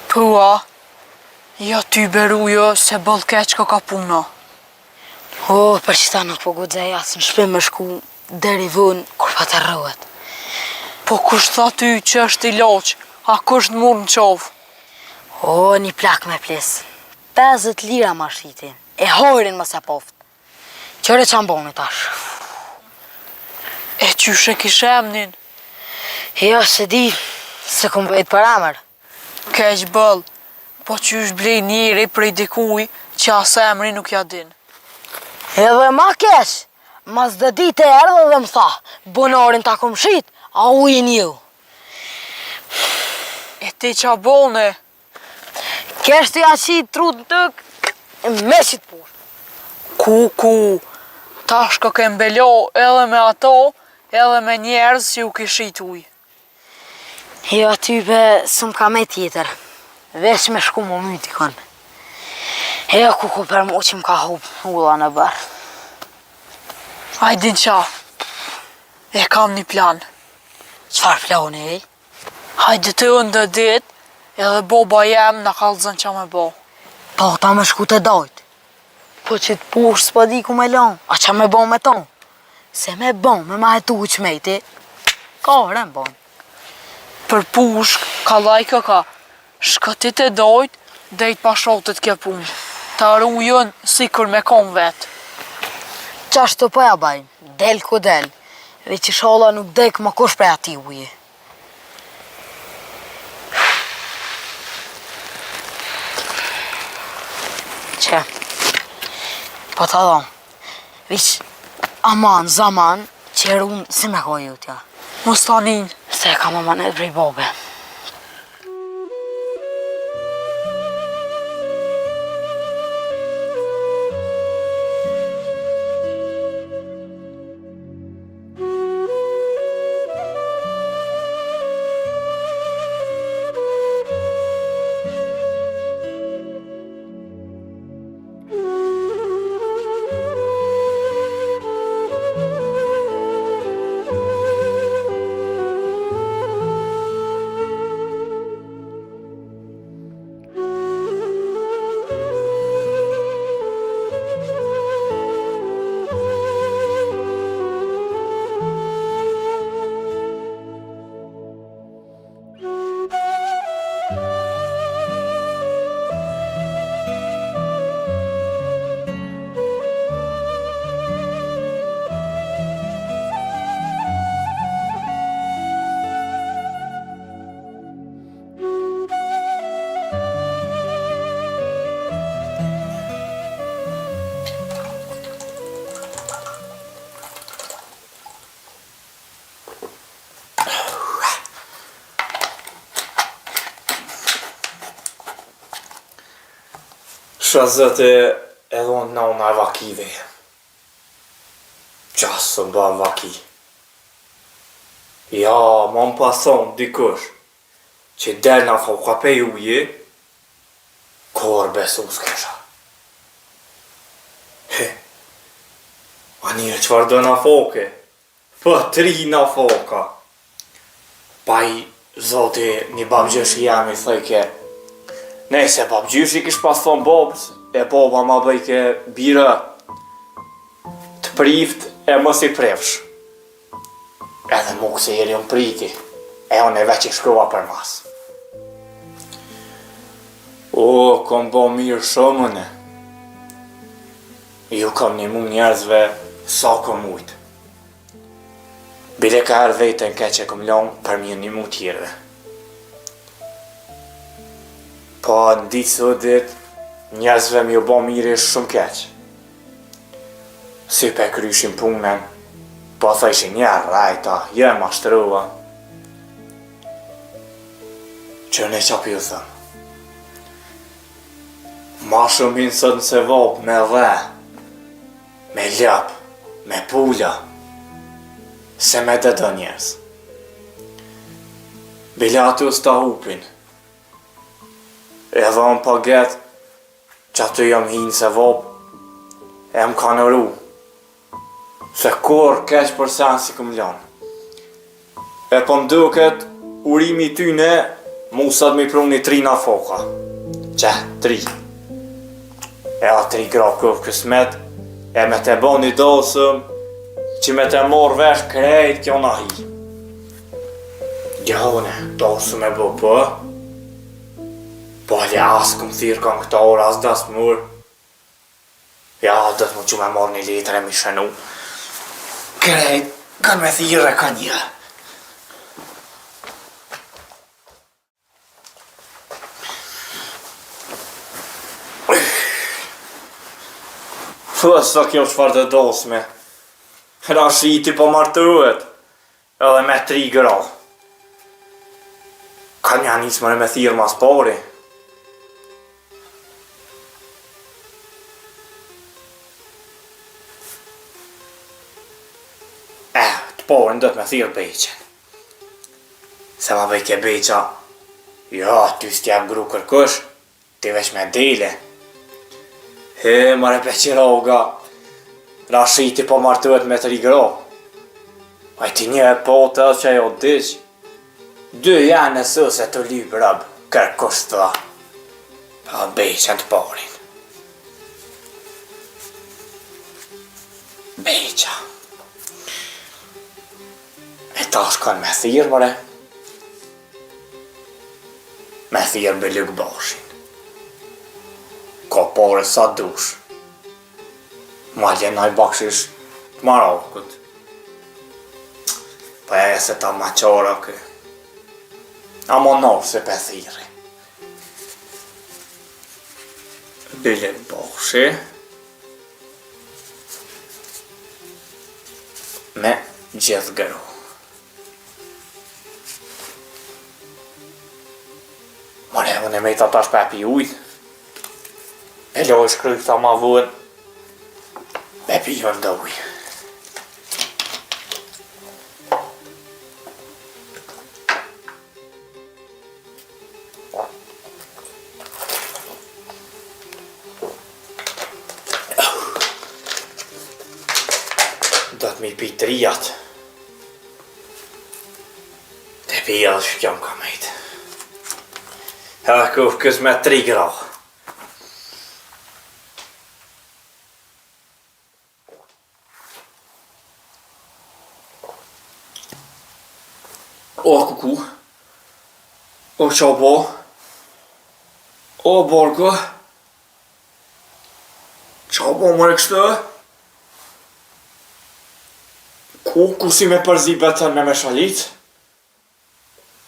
Speaker 3: Pua, ja ty berujo se bëll keq ka puna.
Speaker 1: O, për që ta nuk po gudzej asë në shpim me shku deri vën kur pa të rrëhet.
Speaker 3: Po kush tha ty që është i loq, a kush në murë në qovë?
Speaker 1: O, një plak me plis. 50 lira ma shqitin, e hojrin më se poft. Qëre që amboni tash.
Speaker 3: E qyshe kishe emnin?
Speaker 1: Jo, se di, se kom vejt për amër.
Speaker 3: Keq bëll, po qysh blej njëri prej dikuj që asë emri nuk ja din.
Speaker 1: Edhe ma keq, mas dhe dit e erdhe dhe më tha, bunarin ta kom shit, a ujin ju.
Speaker 3: E ti qa bone?
Speaker 1: kesh të jaqit trut në tëk, me qit push.
Speaker 3: Ku, tash ka ke mbelo edhe me ato, edhe me njerëz që u kishit uj.
Speaker 1: Jo aty be, s'm ka me tjetër. Veç me shku më myti kon. Jo ku për mu që m'ka hup ulla në bërë.
Speaker 3: Hajdin qa, e kam një plan.
Speaker 1: Qfar plani, ej?
Speaker 3: Hajde të ndë dit, edhe boba jem në kalëzën qa me bo.
Speaker 1: Po, ta me shku të dojt. Po që të push s'pa di ku me lon, a qa me bon me ton? Se me bon, me ma hetu që mejti, ka rem bon.
Speaker 3: Për pushk, ka lajka ka, shkëtit e dojt, dhejt pashotet kje pun. Ta rujën si kur me kon vet.
Speaker 1: Qashtu po ja bajnë, del ku del, veç që sholla nuk dek më kush prej ati uje. Që, po të dhom, veç aman, zaman, që runë si me kojë jutja.
Speaker 3: Mos tanin.
Speaker 1: Se ka më manet prej bobe.
Speaker 5: Shazët e edhon në unë vakive. Qasë më bërë vaki. Ja, më më pason dikush që del në foka pe uje, kor besu s'kesha. A njërë qëfar do në foke? Po 3 në foka. Pa i zoti një babgjësh jam i thëjke, nëse babgjysh i kish pas thonë bobës, e boba ma bëjke bira të prift e mos i prefsh. Edhe mu këse jeri unë priti, e unë e veq i shkrua për mas. O, kom bo mirë shumëne. Ju kom një mu njerëzve sa kom ujtë. Bile ka herë vetën ke që kom lonë për mirë një mu tjerëve. Po në ditë së dit, njerëzve mi u bo mirë shumë keq. Si pe kryshin punën, po thëshin njerë rajta, jem ashtrua. Që ne qapi u thëmë. Ma shumë hinë sot nëse vopë me dhe, me ljap, me pula, se me dëdo njerëz. Bile atu s'ta hupin. Edhe unë paget që aty jam hinë se vop e më ka nëru se kur keq për sen si këm lanë. E po mduket urimi tyne musat mi pruni 3 na foka. Qe, 3. E a 3 grakov kësmet e me te bo një dosëm që me te mor vesh krejt kjo na hi. Gjone, dosëm e bo po. Po alja asë këm thirë kanë këta orë, asë dasë mërë. Ja, dhëtë më që me marrë një letër e mi shenu. Krejt, kanë me thirë e ka një. Fësë kjo qëfar të dosme. Rashiti po martëruhet, edhe me 3 gra. Ka një anisë mëre me thirë mas pari. porin do të me thirë beqen. Se ma bëj ke beqa, ja, ty s'tjep gru kërkush, ti veç me dele. He, mare peqiroga, Rashiti po martuet me 3 gra. A ti një e po të që ajo diq. 2 janë nësë se të lypë rëbë, kërkush të dha. Pa beqen të porin. Beqa. E ta shkon me thirë, mëre. Me thirë bëlluk bashin. Ka pare sa dush. Ma ljenaj bakshish të Marokut. Pa e se ta ma qara kë. A mo nërë se pe thiri. Bëlluk bashi. Me gjithë gëru. Mare, unë e me i ta tash pepi ujnë. E loj shkryk ta ma vuen. Pepi ju në ujë. Do të mi pi 3 Te pi edhe shkjom ka mejtë. Edhe kuf kës me 3 gra. O kuku. O qa bo. O borgo. Qa bo mërë kështë? Ku si me përzi betën me shalit?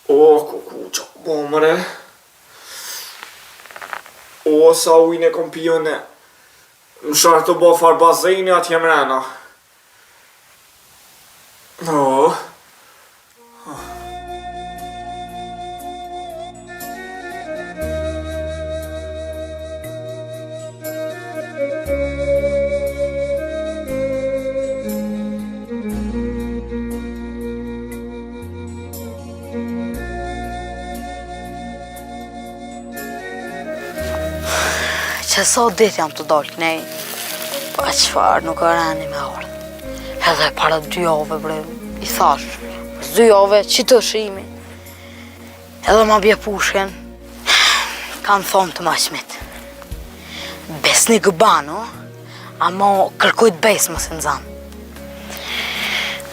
Speaker 5: O, ku qa bo mëre? O, sa ujnë e kom pijone. Më sharë të bo farë bazeni atje mrena. O.
Speaker 1: Që sa dit jam të dalë kënej, pa qëfar nuk e reni me orë. Edhe para 2 jave, bre, i thash, 2 jave që të shimi. Edhe ma bje pushken, kanë thonë të maqmit. Besni gëbano, ama kërkujt besë më se në zanë.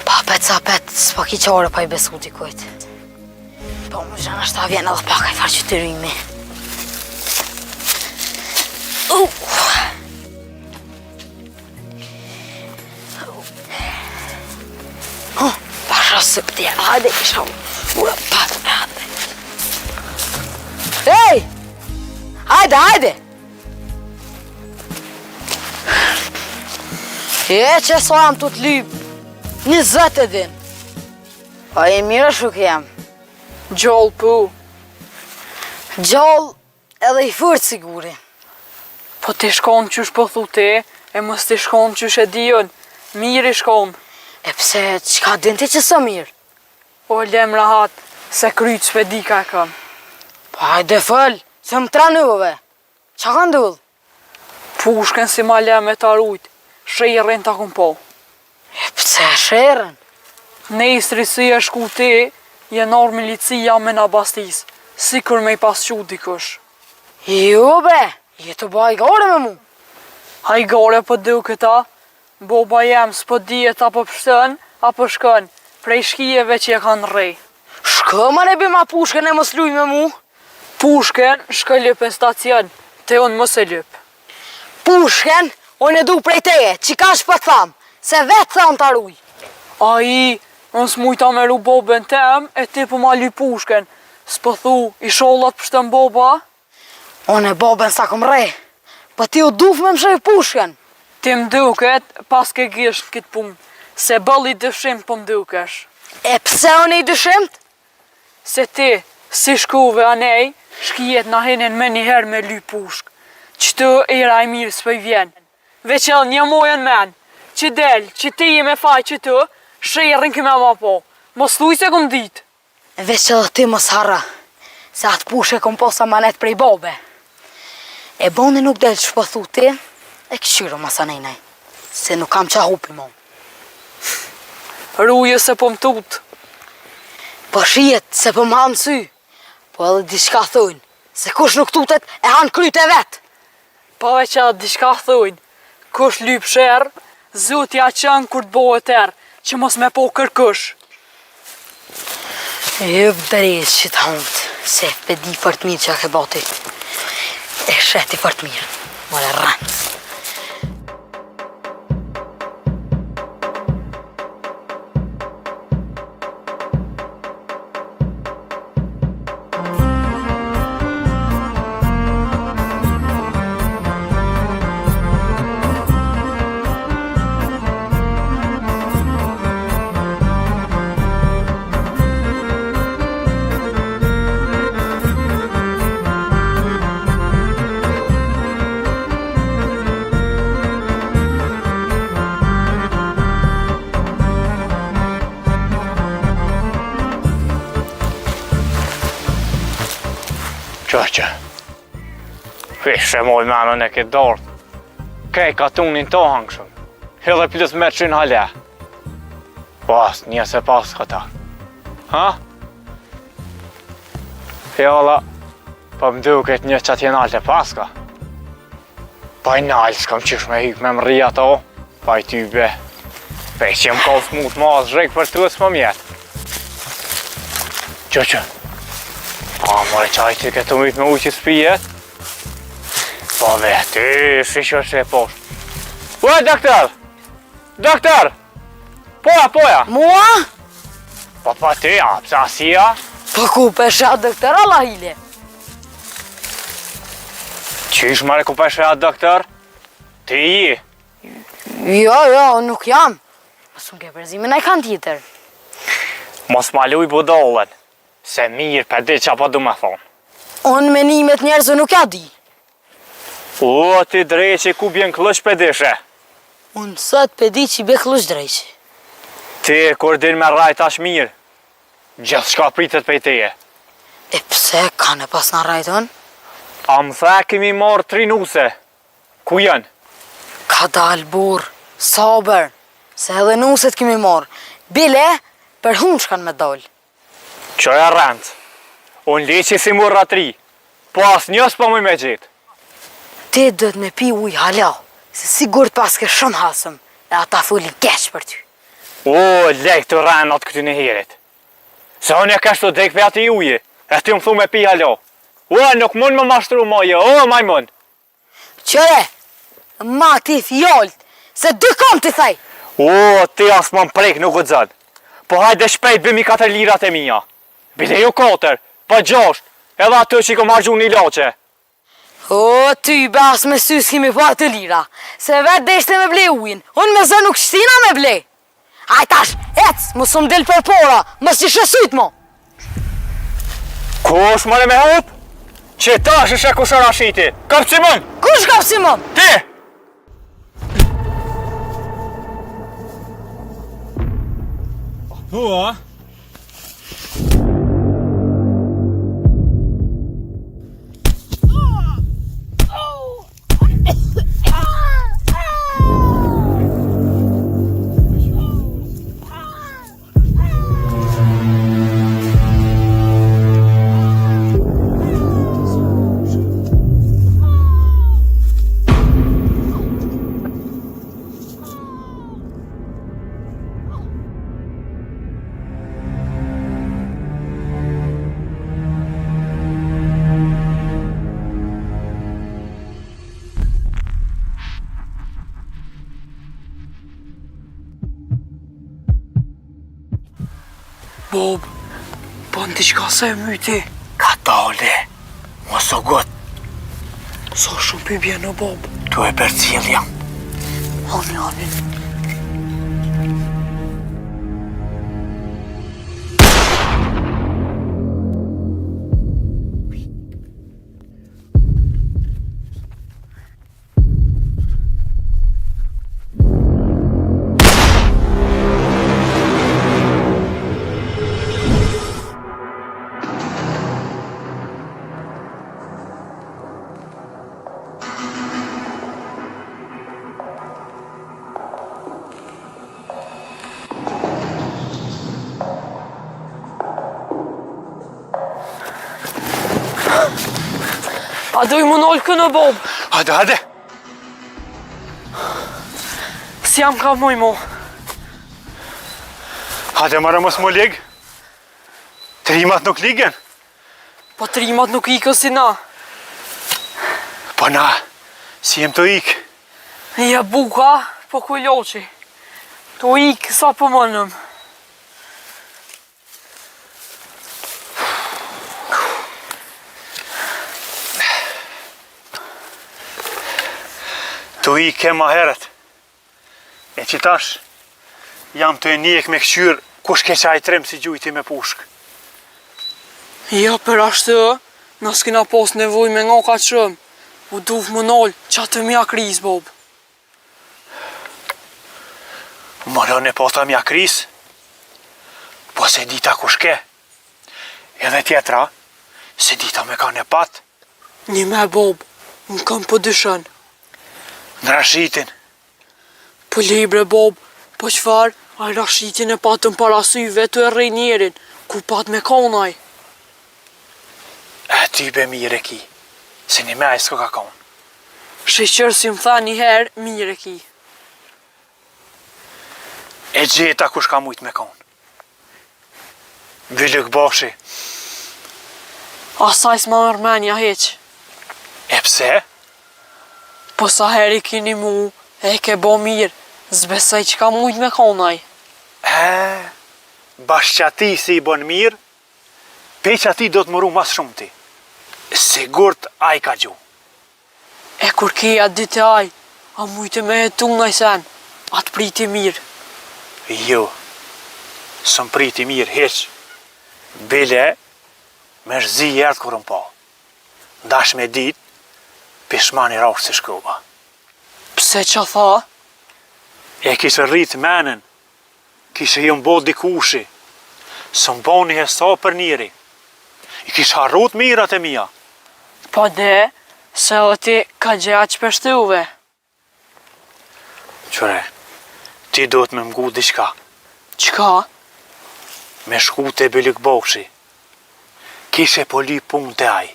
Speaker 1: Pa pet sa pet, s'pa ki qare pa i besu t'i kujt. Po më zhënë është ta vjen edhe pak e farë që të rrimi. Pasha së pëtje, hajde isha ura pat, hajde. Ej! Hajde! Që sa jam të t'lyp, 20 e din. Pa e mire shuk jam.
Speaker 3: Gjallë pu.
Speaker 1: Gjallë edhe i fërë siguri.
Speaker 3: Po ti shkon qysh po thu ti, e mos ti shkon qysh e dion. Mirë i shkon.
Speaker 1: E pse, qka din ti që së mirë?
Speaker 3: O lem rahat, se kryt s'pe di ka e kam.
Speaker 1: Pa hajde fëll, se më tranuve. Qa ka ndull?
Speaker 3: Pushken si ma lem e tarujt, shërën ta kun po.
Speaker 1: E pse shërën?
Speaker 3: Nesri si e shku ti, jenar milicia me na bastis, si kur me i pasqu dikush.
Speaker 1: Jo bre, je të baj gore me mu.
Speaker 3: Hajgore po du këta, boba jem s'po dijet apo pështën, apo shkën, prej shkijeve që e kanë rej.
Speaker 1: Shkë ma ne bima pushken e mos luj me mu.
Speaker 3: Pushken shkë lyp në stacion, te unë mos e lyp.
Speaker 1: Pushken, unë e du prej teje, qika shpë tham, se vetë tham të aruj.
Speaker 3: A i, unë s'mujta me ru bobën tem, e ti po ma lyp pushken, s'po thu, i shollat pështën boba?
Speaker 1: Unë e bobën sa këm rej, po ti u duf me më shëj pushken.
Speaker 3: Ti m'duket pas ke gisht këtë punë, se bëlli dëshim po m'dukesh.
Speaker 1: E pse unë i dyshimt?
Speaker 3: Se ti, si shkuve anej, shkijet na hinin me njëherë me ly pushk. Qëtë era e mirë s'pëj vjen. Veqel një mojën men, që del, që ti i me faj qëtë, Sherrin këme ma po. Mos thuj se kom dit.
Speaker 1: Veç edhe ti mos harra, se atë pushe kom posa manet prej bobe. E boni nuk del që po thu ti, e këshyro masa nejnej, se nuk kam qa hupi mo.
Speaker 3: Ruje se po m'tut.
Speaker 1: Po shijet se po m'hanë sy, po edhe diçka thujnë, se kush nuk tutet e hanë kryt e vetë.
Speaker 3: Pa veç atë diçka thujnë, kush lyp sherr, zotja qënë kur të bohet erë, që mos me po kërkush.
Speaker 1: Jëp drejt që të hundë, se pe di për të mirë që a ke bati. E sheti për të mirë, mole rëndë.
Speaker 2: Qaqe, fishe moj menën e këtë dorë. Kej ka tunin të hangshëm. Hedhe plus me qënë hale. Pas, një se pas këta. Ha? Fjalla, pa më duket një që t'jen alte paska. Pa i nalë s'kam qish me hyk me më rria to. Pa i tybe. Pe që më ka smut ma zhrek për të më mjetë. Qaqe. A, mërë qaj që këtë umit me ujë që s'pijet? Po vetë, shishë që e poshtë. Ue, doktor! Doktor! Poja!
Speaker 1: Mua?
Speaker 2: Po pa ty, a, pësa asia?
Speaker 1: Po ku pesha doktor Allah hile?
Speaker 2: Qysh mare ku pesha doktor? Ti i?
Speaker 1: Jo, nuk jam. Mos unë ke përzimin e kanë tjetër.
Speaker 2: Mos ma luj budollën. Se mirë për di që apo du me thonë.
Speaker 1: Unë menimet njerëzve nuk ja di.
Speaker 2: O, ti drejqe ku bjen klësh për dishe.
Speaker 1: Unë sot për di që i be klush drejqe.
Speaker 2: Ti kur din me rajt ash mirë. Gjithë shka pritet për teje.
Speaker 1: E pse ka në pas në rajton?
Speaker 2: A më the kemi marrë 3 nuse. Ku janë?
Speaker 1: Ka dal burr, saber, se edhe nuset kemi marrë. Bile, për hunë shkan me dal.
Speaker 2: Qo e rëndë. Unë liqi si murra 3. Po as njës po më me gjithë.
Speaker 1: Ti dhët me pi uj hala, se sigur të paske shumë hasëm, e ata fulli keq për ty.
Speaker 2: O, lejk të rënat këty në herit. Se unë e kështu dek për ati uje, e ty më thu me pi hala. O, nuk mund më mashtru moje, o, maj mund.
Speaker 1: Qëre, ma ti fjolt, se dy kom të thaj.
Speaker 2: O, ti as më prek nuk u dzën. Po hajde shpejt bëmi 4 lirat e mija. Bide ju 4, pa 6, edhe atë që i kom hargju një loqe.
Speaker 1: O, ty bas me sy s'kemi pa të lira, se vetë deshte me ble ujin, unë me zë nuk shtina me ble. Hajtash, ec, mu s'm del për pora, mës që shësujt mo.
Speaker 2: Kush mëre me hup? Që ta shë kushara shiti, kapsimon!
Speaker 1: Kush kapsimon?
Speaker 2: Ti! Hua?
Speaker 3: Bob, po në diqka se e myti.
Speaker 2: Ka dole, mos o gut,
Speaker 3: Sa shumë për bjenë, Bob.
Speaker 2: tu e për cilja.
Speaker 3: Ani. A do i më nolë kënë, Bob?
Speaker 2: Hajde.
Speaker 3: Si jam ka muj mo.
Speaker 2: Hajde marë mos më ligë. Trimat nuk ligën.
Speaker 3: Po trimat nuk ikën si na.
Speaker 2: Po na, si jem të ikë.
Speaker 3: Ja buka, po kujloqi. To ikë sa po mënëm.
Speaker 2: Të ikë e ma heret. E që tash, jam të e njek me këqyrë kush ke qaj trim si gjujti me pushk.
Speaker 3: Ja, për ashtë, nësë kina pos nevoj me nga ka qëm. U duf më nolë, qa të mja kriz, Bob.
Speaker 2: Më në e pota mja kriz, po se dita kush ke. Edhe tjetra, se dita me ka në pat.
Speaker 3: Një me, Bob, më kam po dyshen.
Speaker 2: Në rashitin.
Speaker 3: Po libre, Bob, po qfar, a rashitin e patën parasyve të e rej njerin, ku pat me konaj.
Speaker 2: E ty be mire ki, se një me a s'ko ka konë.
Speaker 3: Sheqër si më tha një herë, mire ki.
Speaker 2: E gjeta kush ka mujt me konë. Vylëk bashi.
Speaker 3: Asaj s'ma mërmenja heq.
Speaker 2: E pse?
Speaker 3: Po sa heri kini mu, e ke bo mirë, zbesaj që ka mujt me konaj.
Speaker 2: Bashkëqati si i bon mirë, pe që ati do të mëru mas shumë ti. Sigurt a i ka gju.
Speaker 3: E kur keja dite aj, a mujtë me jetu në sen, atë priti mirë.
Speaker 2: Jo, sëm priti mirë heq. Bile, me shzi jerdë kur më pa. Ndash me dit, pishmani raush si shkova.
Speaker 3: Pse që tha?
Speaker 2: E kishë rritë menën, kishë jëmë bo dikushi, së më bo një hesa për njëri. I kishë harrut mirat e mija.
Speaker 3: Po de, se o ti ka gjeja që pështuve.
Speaker 2: Qëre, ti do të me mgu diqka.
Speaker 3: Qka?
Speaker 2: Me shku të Bylik Bokshi. Kishe po li pun të aj.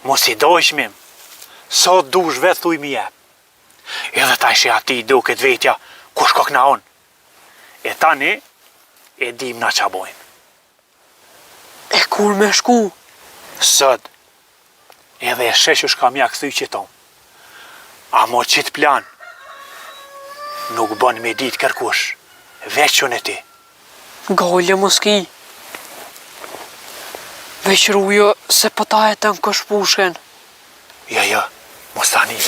Speaker 2: Mos i dojshmim, sot dush vetë thuj mi jep. Edhe ta ishe ati do këtë vetja, kush ko këna on. E tani, e dim na qa bojmë.
Speaker 3: E kur me shku?
Speaker 2: Sët, edhe e sheshu shka mja këthy që tom. A mo qitë plan, nuk bën me dit kërkush, veç që në ti.
Speaker 3: Golle moski. Veç rujo se pëta e të në kësh pushken.
Speaker 2: Ja, mos tani,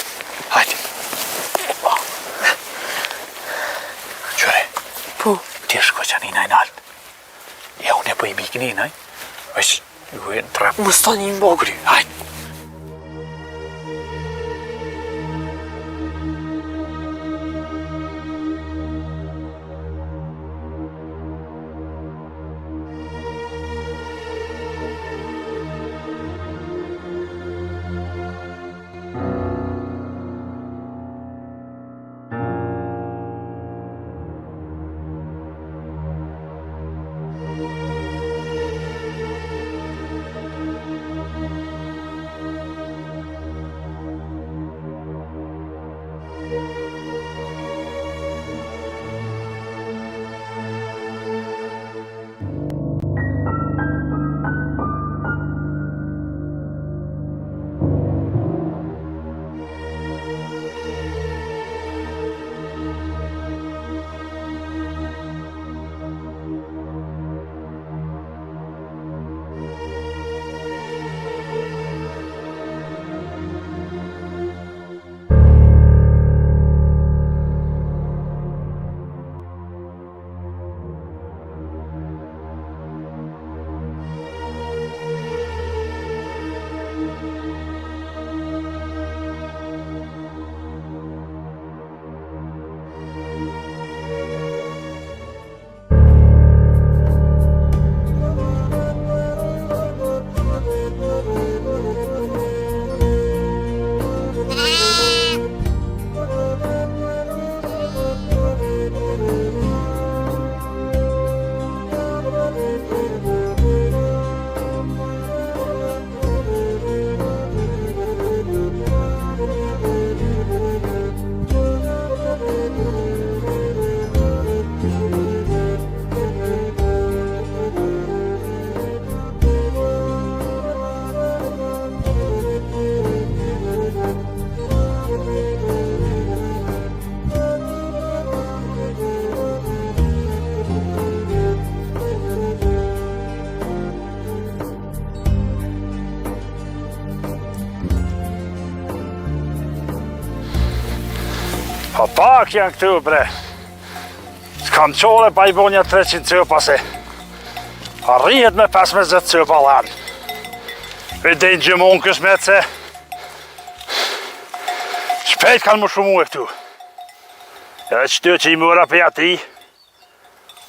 Speaker 2: hajtë. Qëre,
Speaker 3: Po,
Speaker 2: ti shko që një najnë altë. Ja, unë e po i mikni, naj? Veç, ju e në trapë.
Speaker 3: mos tani më bogri.
Speaker 2: Hajtë.
Speaker 6: Pa pak janë këtu, bre. S'kam qole pa I bonja 300 cëpa se arrihet me 15 cëpa lanë. Vedejnë gjëmon kësmet se shpejt kanë më shumë e këtu. Edhe qëtë që I mëra për ati,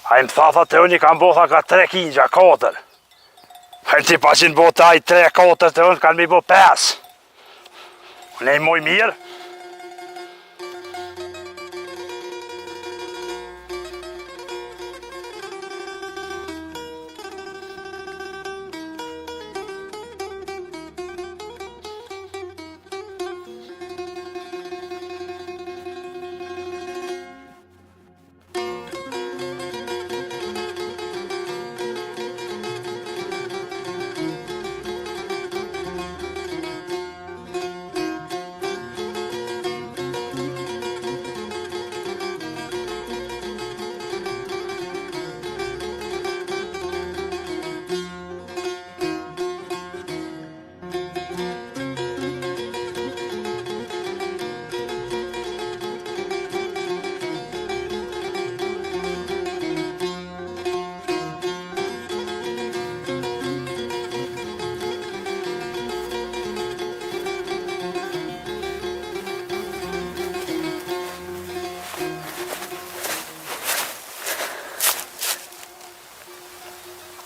Speaker 6: a I më thatha të unë I kanë botha ka 3 kingja, 4. A I ti pa që në bota I 3-4 të unë kanë mi bo 5. Unë I moj mirë.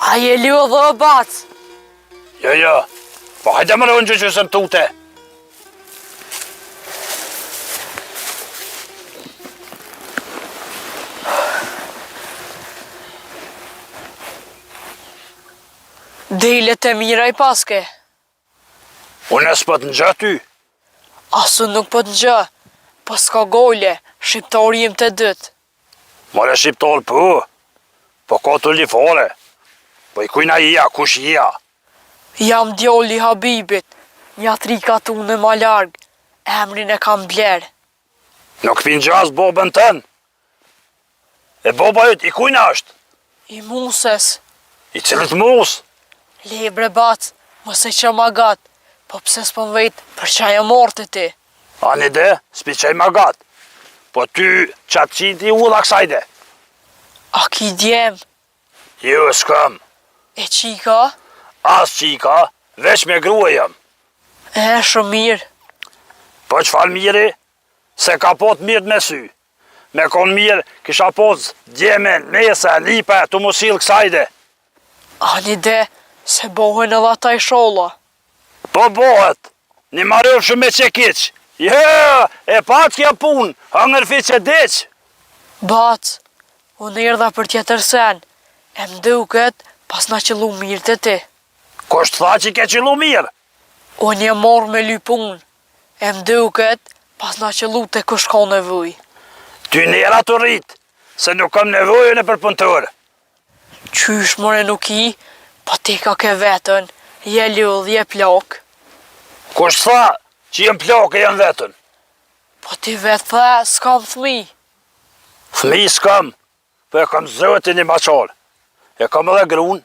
Speaker 3: A je liu dhe o bac?
Speaker 6: Jo, po hajde më rënë që sëm tute.
Speaker 3: Dilet e mira I paske.
Speaker 6: Unë s'po të ngjë ty.
Speaker 3: Asu nuk po të ngjë, po s'ka gole, shqiptori im të dytë.
Speaker 6: More shqiptar po ka të lifare. Po I kujna ija, kush ija?
Speaker 3: Jam djoli Habibit, një trika tu në ma largë, emrin e kam blerë.
Speaker 6: Nuk pin gjaz bobën tën. E boba jët, I kujna është?
Speaker 3: I Muses,
Speaker 6: I cilët mus?
Speaker 3: lebre bac, mëse që ma gatë, po pse s'po më vejtë për qaj e mortë ti.
Speaker 6: Ani de, s'pi qaj ma gatë. Po ty, qatë qiti u dha kësajde.
Speaker 3: A ki djemë,
Speaker 6: Jo, s'kam.
Speaker 3: e qika,
Speaker 6: As qika, veç me grua jam.
Speaker 3: e shumë mirë.
Speaker 6: Po qfar miri? Se ka pot mirë me sy. Me kon mirë, kisha pot djemen, mesa, lipa, të musil kësajde.
Speaker 3: Ani de, se bohen edhe ata I sholla.
Speaker 6: Po bohet, një marrë shumë me qekiq. Jo, e pat kja pun, hangër fi që deq.
Speaker 3: Bac, unë erdha për tjetër sen, e mduket pas na qëllu mirë të ti.
Speaker 6: Kusht tha që ke qëllu mirë?
Speaker 3: Unë je morë me lypun, e mduket pas na qëllu të kush ka nevoj.
Speaker 6: Ty nera të rrit, se nuk kam nevojën e për punëtër.
Speaker 3: Qysh more nuk I, po ti ka ke vetën, je ljull, je plak.
Speaker 6: Kusht tha që jem plak e jem vetën?
Speaker 3: Po ti vetë the, s'kam thmi.
Speaker 6: Fmi s'kam, po e kam zëtin I maqar. E kam edhe grun,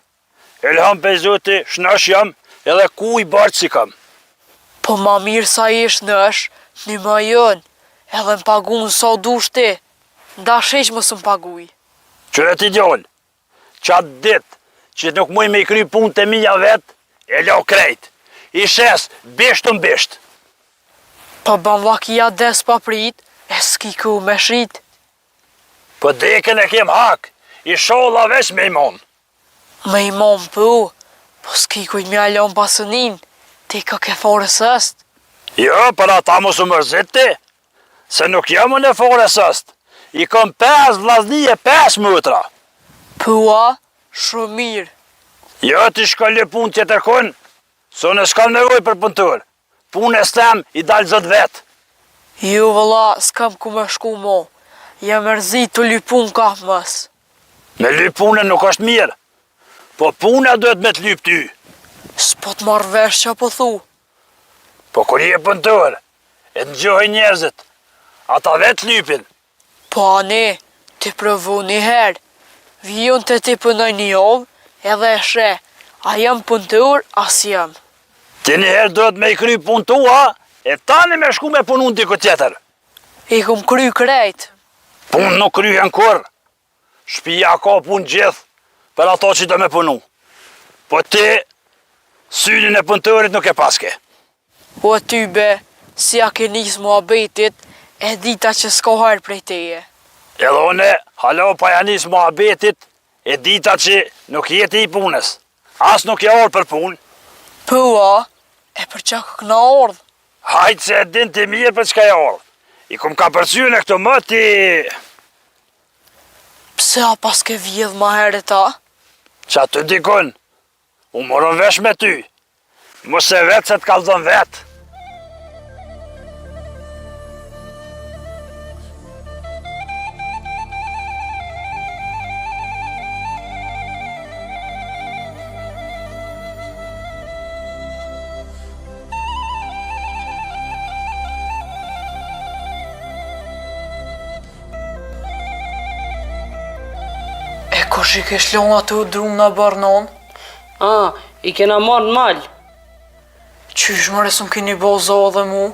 Speaker 6: e leham pe zëti, shnash jam, edhe ku I bartë si kam.
Speaker 3: Po ma mirë sa ish nësh, një më jën, edhe më pagun sa dush ti. Nda sheq më së më paguj.
Speaker 6: Qëre ti djoll, qatë dit, që nuk muj me I kry pun të mija vet, e lo krejt. I shes, bisht të mbisht.
Speaker 3: Po ban vakia des pa prit, e s'ki ku me shrit.
Speaker 6: Po deken e kem hak, I sholla veç me imon.
Speaker 3: Me imon po s'ki kujt me alon pasënin, ti ka ke fare sëst.
Speaker 6: Jo, për ata mos u mërzit ti, se nuk jam unë e fare sëst. I kom 5 vllazni e 5 mëtra.
Speaker 3: Pua, shumë mirë.
Speaker 6: Jo, ti shko le pun tjetër kun, se unë s'kam nevoj për punëtër. Punë e stem I dalë zët vetë.
Speaker 3: Jo vëlla, s'kam ku me shku mo. Jem mërzit të lypun ka mës.
Speaker 6: Me lyp punën nuk është mirë, po puna duhet me të lyp ty.
Speaker 3: S'po të marrë vesh që po thu.
Speaker 6: Po kur je punëtër, e të njohë njerëzit, ata vetë lypin.
Speaker 3: Po ane, ti provu një herë. Vijon të ti punoj një javë, edhe e she, a jam punëtur, as jam.
Speaker 6: Ti një herë duhet me I kry punë tua, e tani me shku me punun t'i këtë tjetër.
Speaker 3: I kum kry krejt.
Speaker 6: Punë nuk kryhen kur. Shpia ka punë gjithë për ato që do me punu. Po ti, synin e punëtërit nuk e paske.
Speaker 3: O ty be, si a ke nis muhabetit, e dita që s'ka harë prej teje.
Speaker 6: Edhe une, halo pa janis muhabetit, e dita që nuk jeti i punës. As nuk e orë për punë.
Speaker 3: Po a, e për qa këna ordhë.
Speaker 6: Hajtë se e din të mirë për çka e orë. I kum ka përsyën e këto më ti...
Speaker 3: Pse a pas ke vjedh ma herë ta?
Speaker 6: Qa të dikon, u morën vesh me ty. Mos e vetë se të kallzon vetë.
Speaker 3: E kush i kesh lon atë drum në barnon?
Speaker 4: I kena marrë në malë.
Speaker 3: Qysh mëre s'm keni bozo dhe mu?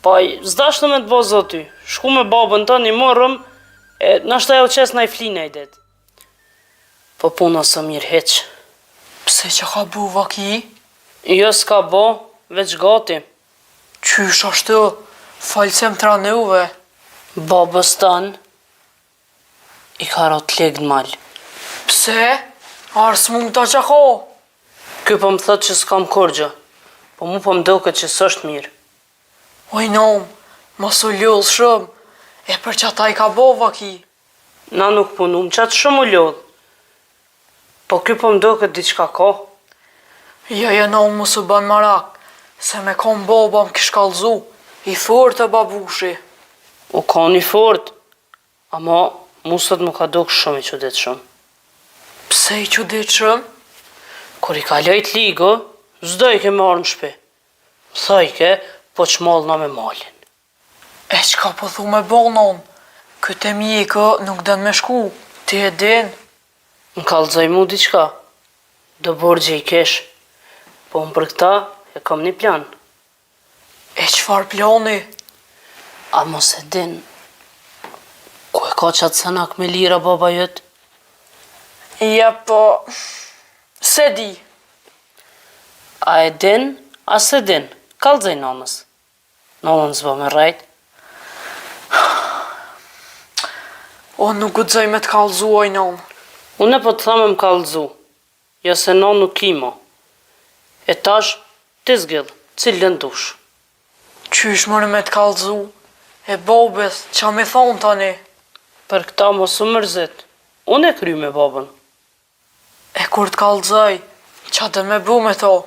Speaker 4: Pa, s'dashtë me të bozo ty. Shku me babën të një morëm, e nashta e u qes na i flinë e det. Po puna së mirë heq.
Speaker 3: Pse që ka bu vaki?
Speaker 4: Jo s'ka bo, veç gati.
Speaker 3: Qysh ashtu, falësem të ranuve.
Speaker 4: Babës tanë, i ka rot legë në malë.
Speaker 3: Pse? Ars mund ta qako?
Speaker 4: Ky po më thot që s'kam kurgjë, po mu po më doket që s'është mirë.
Speaker 3: Oj nom, mos u lull shumë, e për që ata i ka bo vaki.
Speaker 4: Na nuk punum qatë shumë u lodhë. Po ky po më doket diçka ka.
Speaker 3: Ja nom mos u ban marak, se me kom boba më kish kallzu, i fort e babushi.
Speaker 4: U ka një fort, ama musët më ka dok shumë i qëdet shumë.
Speaker 3: Pse i qudit shumë?
Speaker 4: Kur i ka lejt ligë, zdo i ke marrë në shpi. Thajke, po që malë na me malin.
Speaker 3: E qka po thu me bonon? Këtë e mjekë nuk den me shku, ti e din.
Speaker 4: Më kallëzaj mu diqka, do borgje i kesh, po më për këta e kam një plan.
Speaker 3: E qfar plani?
Speaker 4: A mos e din, ku e ka qatë sanak me lira baba jëtë?
Speaker 3: Ja po... Se di.
Speaker 4: A e din, a se din, kallëzaj nanës. Nanën zba me rajt.
Speaker 3: O nuk gudzoj me të kallzu oj non.
Speaker 4: Unë po të thamë më kallëzu, jo se nanë nuk kima. E tash, ti zgjidh, cilën dush.
Speaker 3: Qysh mërë me të kallzu? E bobes, qa me thonë tani?
Speaker 4: Për këta mos u mërzit, unë e kry me babën.
Speaker 3: E kur të kallzoj, qa dhe me bu me to?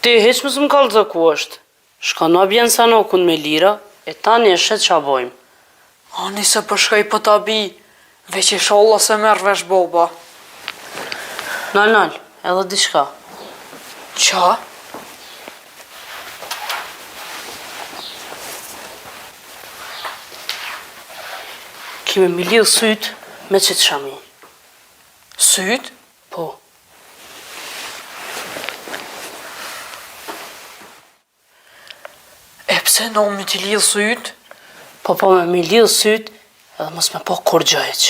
Speaker 4: Ti heq mësë më kallëzë ku është. Shka na bjenë sa nokun me lira, e tani e shet qa bojmë.
Speaker 3: Ani se përshkaj për ta bi, veç i sholla se merë vesh boba.
Speaker 4: Nal, edhe diçka.
Speaker 3: Qa?
Speaker 4: Kime mi lidhë sytë me që të shami.
Speaker 3: Syt?
Speaker 4: Po.
Speaker 3: E pse non mi t'i lidhë syt?
Speaker 4: Po me mi lidhë sytë edhe mos me po kur gjajq.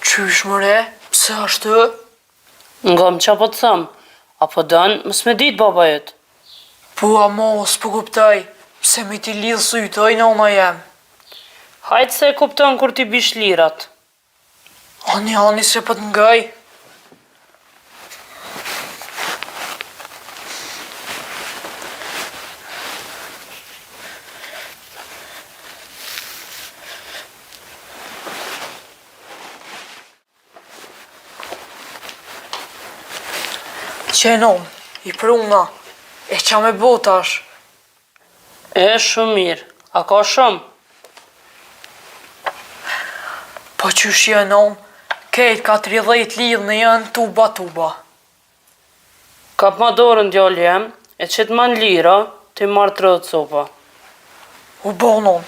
Speaker 3: Qysh mëre? Pse ashtu?
Speaker 4: Nga më qa po të thamë, apo danë mos me ditë baba jetë.
Speaker 3: Po amos, po kuptaj, pse mi t'i lidhë syt, oj nona jem.
Speaker 4: Hajtë se e kupton kur ti bish lirat.
Speaker 3: Ani se për t'ngaj. Qenon, i pruna, e qa me botash?
Speaker 4: E shumë mirë, a ka shumë?
Speaker 3: Po qysh jenon, kejt ka 30 lidhë në janë tuba.
Speaker 4: Kap ma dorën djallë jem, e qëtë man lira, ti marrë 30 copa.
Speaker 3: U bonon.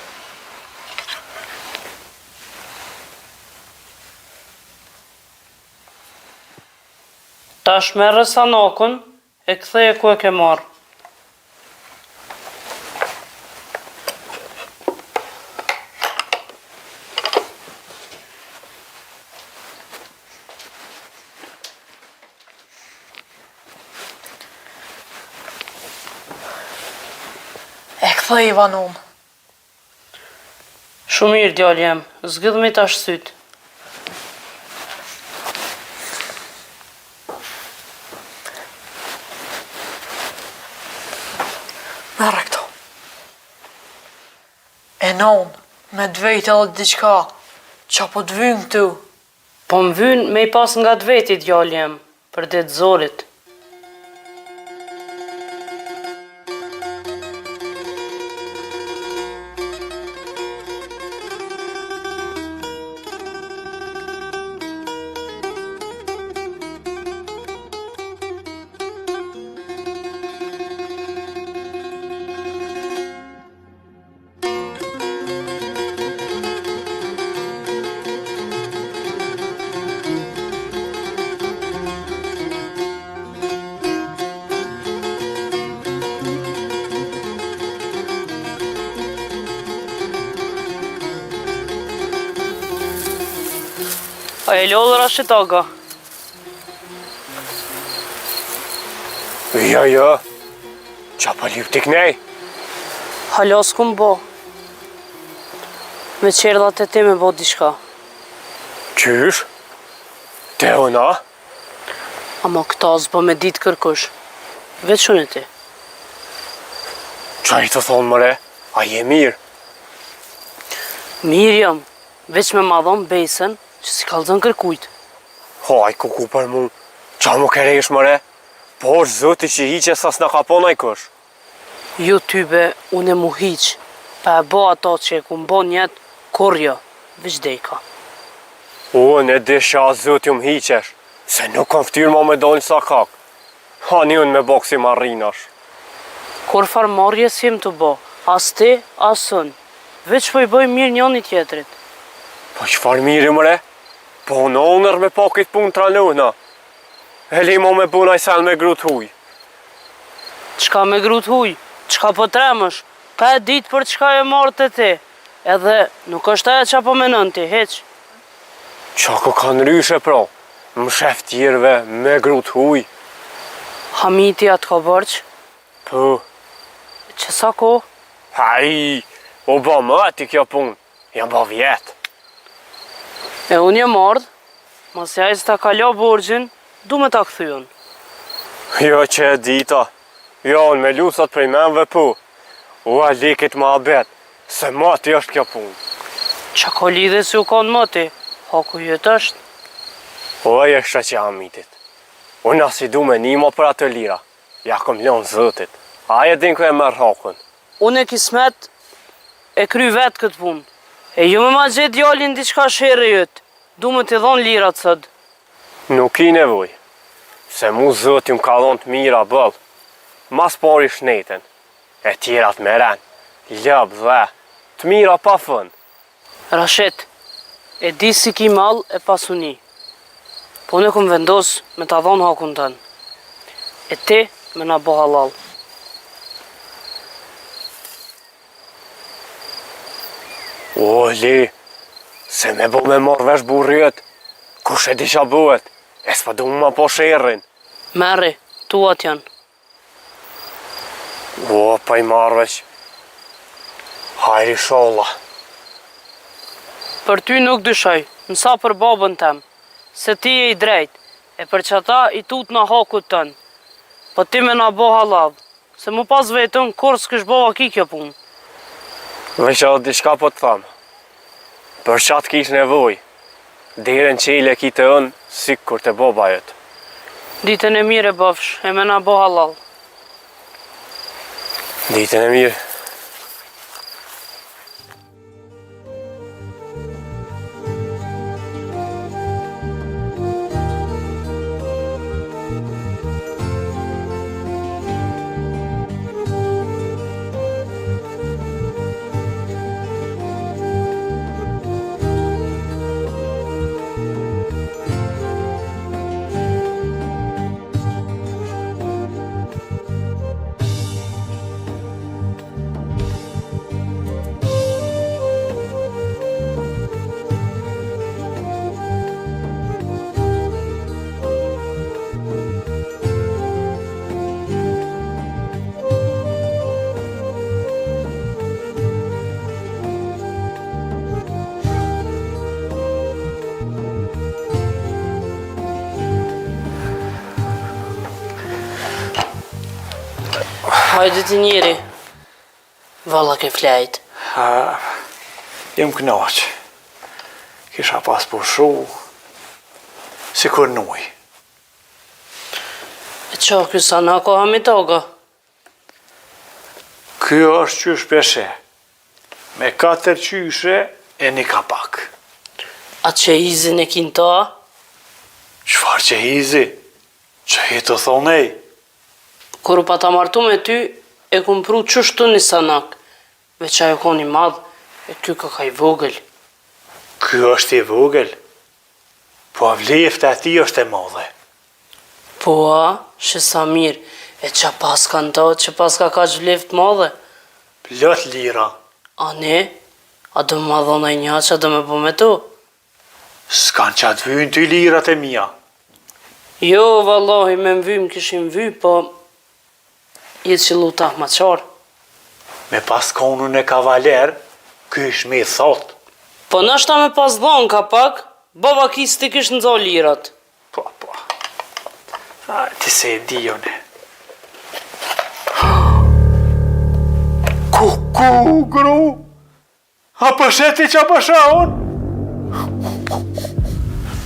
Speaker 4: Tash merre sanakun, e ktheje ku e ke marrë.
Speaker 3: Kthejva nom.
Speaker 4: Shumë mirë, djali jem, zgjidh me tash syt.
Speaker 3: Merre këto. E non, me dvejt edhe diqka, qa po të vynë këtu.
Speaker 4: Po më vyn me i pas nga të veti, djali jem, për ditë zorit. A e lodhër ashtë aga?
Speaker 7: Jo, qa pa lip t'i knej?
Speaker 4: Hala s'kum bo. Me qerdhat e ti me bo diçka.
Speaker 7: Qysh? Te ona?
Speaker 4: Ama këta s'bo me ditë kërkush. Veç unë e ti.
Speaker 7: Qa i të thonë mëre? A je mirë?
Speaker 4: Mirë jam, veç me madhon besën që si kalzën kërkujt.
Speaker 7: Haj, kuku për mu. Qa mu keresh mëre? Por zëti që hiqe sa s'na ka pona i kësh.
Speaker 4: Jo tybe, unë e mu hiq. Pa e bo ato që e ku mbo njetë, kur jo, veç dejka.
Speaker 7: Unë e disha zëti më hiqesh, se nuk kam ftyrë ma me dollë sa kak. Hani unë me boksi marrinash.
Speaker 4: Kur farmarje si jem të bo, as ti, as unë. Veç po i bëj mirë njëni tjetrit.
Speaker 7: Po qëfar mirë mëre? Po në onër me pakit pun të ranuna. E limo me bunaj sel me grut huj.
Speaker 4: Qka me grut huj? Qka po tremësh? Ka e ditë për qka e marrë të ti. Edhe nuk është e qa po menën ti, heq.
Speaker 7: Qa ko kanë ryshe pra? Më shef tjerve me grut huj.
Speaker 4: Hamiti atë ka bërq?
Speaker 7: Po,
Speaker 4: Që sa ko?
Speaker 7: haj, o ba më ati kjo pun. Jam ba vjetë.
Speaker 4: E unë jë mardë, mas jaj s'ta kalo borgjin, du me ta këthyën.
Speaker 7: Jo që e dita. Jo, unë me lusat prej menve po. Ua likit ma abet, se mati është kjo pun.
Speaker 4: Qa ka lidhe si u konë mëti, haku jetë është.
Speaker 7: Ua e shë që amitit. Unë as i du me nima për atë lira. Ja kom lonë zëtit. Aje din ku e merë hakun.
Speaker 4: Unë e kismet e kry vetë këtë punë. E ju me ma gjithë djallin diçka shere jëtë, du me t'i dhonë lirat sëtë.
Speaker 7: Nuk i nevoj. Se mu zëti më ka dhonë të mira bëllë. Mas pari shneten. E tjerat me ren. Ljëb dhe. Të mira pa fën.
Speaker 4: Rashet, e di si ki mal e pasuni. Po ne kum vendos me t'a dhonë hakun tënë. E ti me na bo halal.
Speaker 7: O, li, se me bo me marrë vesh burrjet, kush e disha bëhet, e s'pa du ma po sherrin.
Speaker 4: Merri, tuat janë.
Speaker 7: O, pa i marrë vesh. Hajri sholla.
Speaker 4: Për ty nuk dyshoj, nësa për babën tem, se ti e i drejt, e për që ata i tut na hakut tënë. Po ti me na bo halal, se mu pas vetën kur s'kësh bova ki kjo punë.
Speaker 7: Vesh edhe diçka po të thamë. Për qatë kish nevoj, diren qele ki të ënë, si kur të boba jetë.
Speaker 4: Ditën e mire bëfsh, e me na bo halal.
Speaker 7: Ditën e mirë.
Speaker 4: Hajde ti njeri. Valla ke flajt.
Speaker 2: Jem knaq. Kisha pas pushu. Si kur nuj.
Speaker 4: E qa kjo sa na ko hamitoga?
Speaker 2: Kjo është qysh peshe. Me 4 qyshe e një kapak.
Speaker 4: A që izin e kinta?
Speaker 2: Qfar që hizi? Që hi të thonej?
Speaker 4: Kur u pa ta martu me ty, e kum pru qështu një sanak. Veç ajo ko një madh, e kjo ka i vogël.
Speaker 2: Kjo është i vogël. Po vlefta e ti është e madhe.
Speaker 4: Po a, shë sa mirë, e qa pas ka nda, që pas ka që vleft madhe.
Speaker 2: Plot lira.
Speaker 4: A ne? A do më dhona i nja që do me po me tu?
Speaker 2: S'kan qatë vynë ty lirat e mija.
Speaker 4: Jo, vallohi, me më vym kishim vy, po jetë që luta ma qarë.
Speaker 2: Me pas konun e kavaler, ky ish me thot.
Speaker 4: Po nashta me pas dhon ka pak, baba kis t'i kish nëzo lirat.
Speaker 2: Po. A, ti se e di jone. Ku, gru? A pësheti qa pësha unë?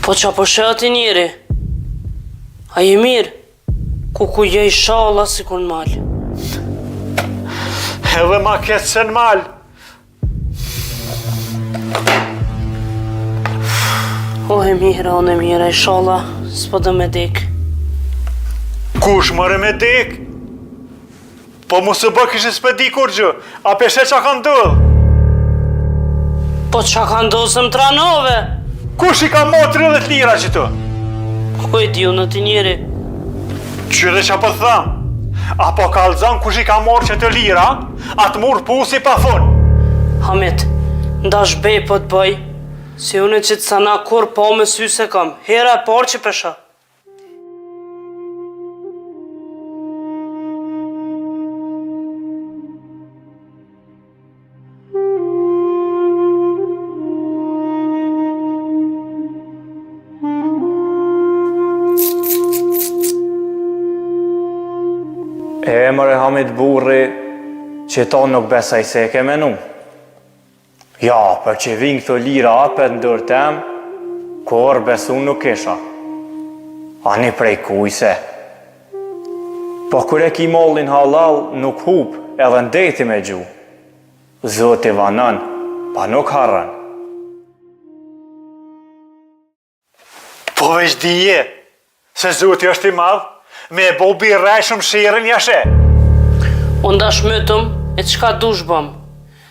Speaker 4: Po qa përshet ati njeri? A je mirë? Ku je i shala si kur në malë.
Speaker 2: Edhe ma ketë se në malë.
Speaker 4: O e mira, i shala, s'po dhe me dek.
Speaker 2: Kush mëre me dek? Po mu së bë kishë s'pedi kur gjë. A peshe qa ka ndodhë?
Speaker 4: Po qa ka ndodhë se më tranove?
Speaker 2: Kush i ka mo 30 lira që të?
Speaker 4: Ku e diu në ti njeri?
Speaker 2: Qyre që po thëmë? Apo kalzon kush i ka morë që të lira, atë murë pusi pa thonë.
Speaker 4: Hamit, ndash bej po të bëj, si une që të sana kur po me sy se kam, hera e parë që pesha.
Speaker 5: E mëre Hamit burri, që ta nuk besaj se e ke menu. Ja, për që vinë këto lira apet në dërë tem, kur besu nuk isha. Ani prej kujse. Po kur e ki mollin halal, nuk hup edhe ndeti me gju. Zoti vanën, pa nuk harën.
Speaker 2: Po veç dije, se zoti është i madhë, me e bobi rejshëm shirën jashe.
Speaker 4: Unë dash mëtëm e qka dush bëm,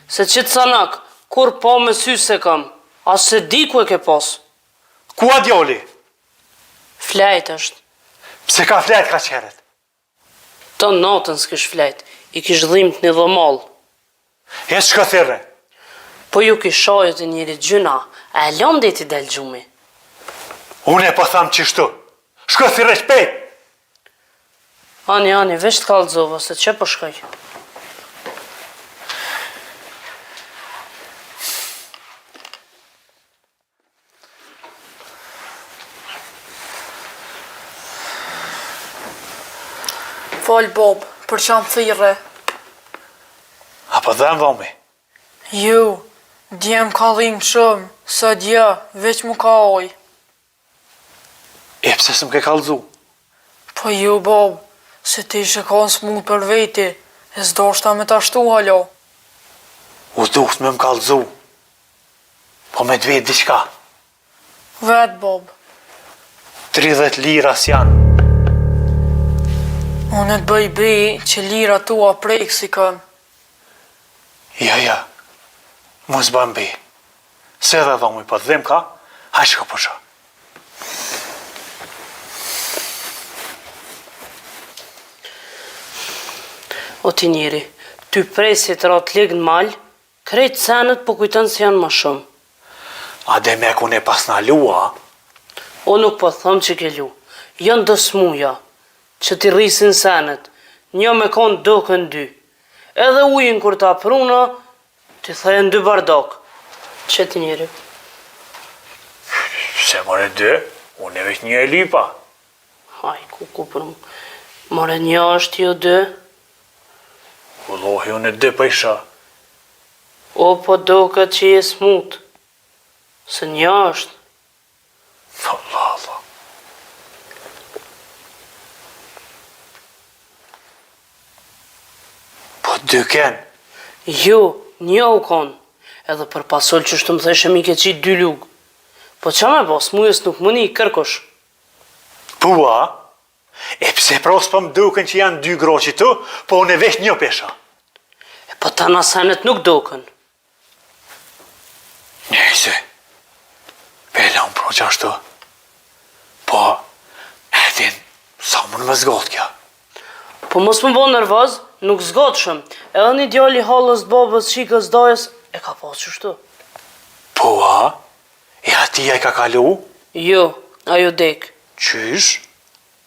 Speaker 4: se qitë sanak, kur po me sy se kam, as se di ku e ke pos.
Speaker 2: Ku a djoli?
Speaker 4: Flajt është.
Speaker 2: Pse ka flet ka qeret?
Speaker 4: Të natën s'kish flajt, i kish dhimt një dhëmall.
Speaker 2: E s'ka thire?
Speaker 4: Po ju kish shajët e njëri gjyna, a e lom dhe ti del gjumi.
Speaker 2: Unë e po thamë qishtu. Shko thire shpejt.
Speaker 4: Ani, veç të kalzova, se që po shkoj.
Speaker 3: Fal Bob, për që më thire.
Speaker 2: Apo dhem dhomi?
Speaker 3: Ju, djem ka dhimë shumë, së dja, veç mu ka oj.
Speaker 2: E pse s'm ke kalzu?
Speaker 3: Po ju, Bob, se ti që ka në smut për veti, e s'doshta me ta shtu halo.
Speaker 2: U duht me m'kallzu. Po me t'vet diqka.
Speaker 3: Vet, Bob,
Speaker 2: 30 lira s'janë.
Speaker 3: unë të bëj bi që lira tua prejkë si këm.
Speaker 2: Ja, mos ban bi. Se dhe dhomi po dhim ka, hajshko pusha.
Speaker 4: O ti njeri, ty prej si të ratë ligë në malë, krejtë senët po kujtën se janë ma shumë.
Speaker 2: A dhe me ku ne pas na lua?
Speaker 4: O nuk po thëmë që ke lu, janë dësmuja, që ti rrisin senët, një me konë dokën 2. Edhe ujin kur ta pruna, ti thajën 2 bardok. Që ti njeri?
Speaker 2: Se more 2, unë e veç një e lipa.
Speaker 4: Haj, ku prum. More një është jo 2.
Speaker 2: Wallahi, unë e di për isha.
Speaker 4: O, po doket që je smut. Se një është.
Speaker 2: Allah. Po dyken.
Speaker 4: Jo, një u konë. Edhe për pasol që shtu më theshe mi ke qitë 2 lugë. Po qa me bos, mujës nuk më një kërkosh.
Speaker 2: Pua? E pse pros për më duken që janë 2 groqi tu, po unë e vesh një pesha.
Speaker 4: E po ta nasenet nuk doken.
Speaker 2: Njëse. Pela unë pro që ashtu. Po, edhin, sa më në me zgot kja.
Speaker 4: Po mos më bo nervoz, nuk zgotshëm. Edhe një djali halës babës shikës dajës, e ka pas qështu.
Speaker 2: Pua? E atia i ka kalu?
Speaker 4: Jo, ajo dek.
Speaker 2: Qysh?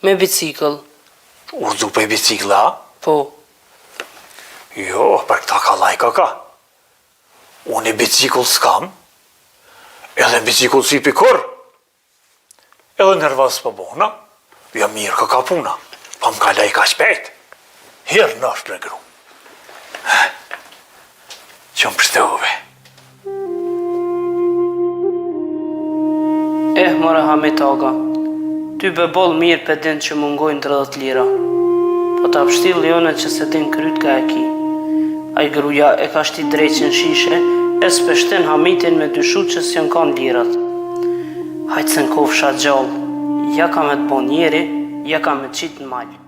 Speaker 4: Me bicikl.
Speaker 2: U du për bicikla?
Speaker 4: Po.
Speaker 2: Jo, për këta ka lajka ka. Unë e bicikl s'kam, edhe bicikl si pikur. Edhe nervaz për bona, ja mirë ka puna, pa më ka lajka shpejt. Hirë në është në gru. Që më pështove.
Speaker 4: Mora Hamit Aga, ty be bol mirë për din që mungojnë 30 lira. Po ta pështil jone që se din kryt ka e ki. A i gruja e ka shti dreqin shishe, e s'peshten Hamitin me dyshu që s'jon kanë lirat. Hajtë se në kofsha gjallë, ja ka me të bon njeri, ja ka me qitë në malë.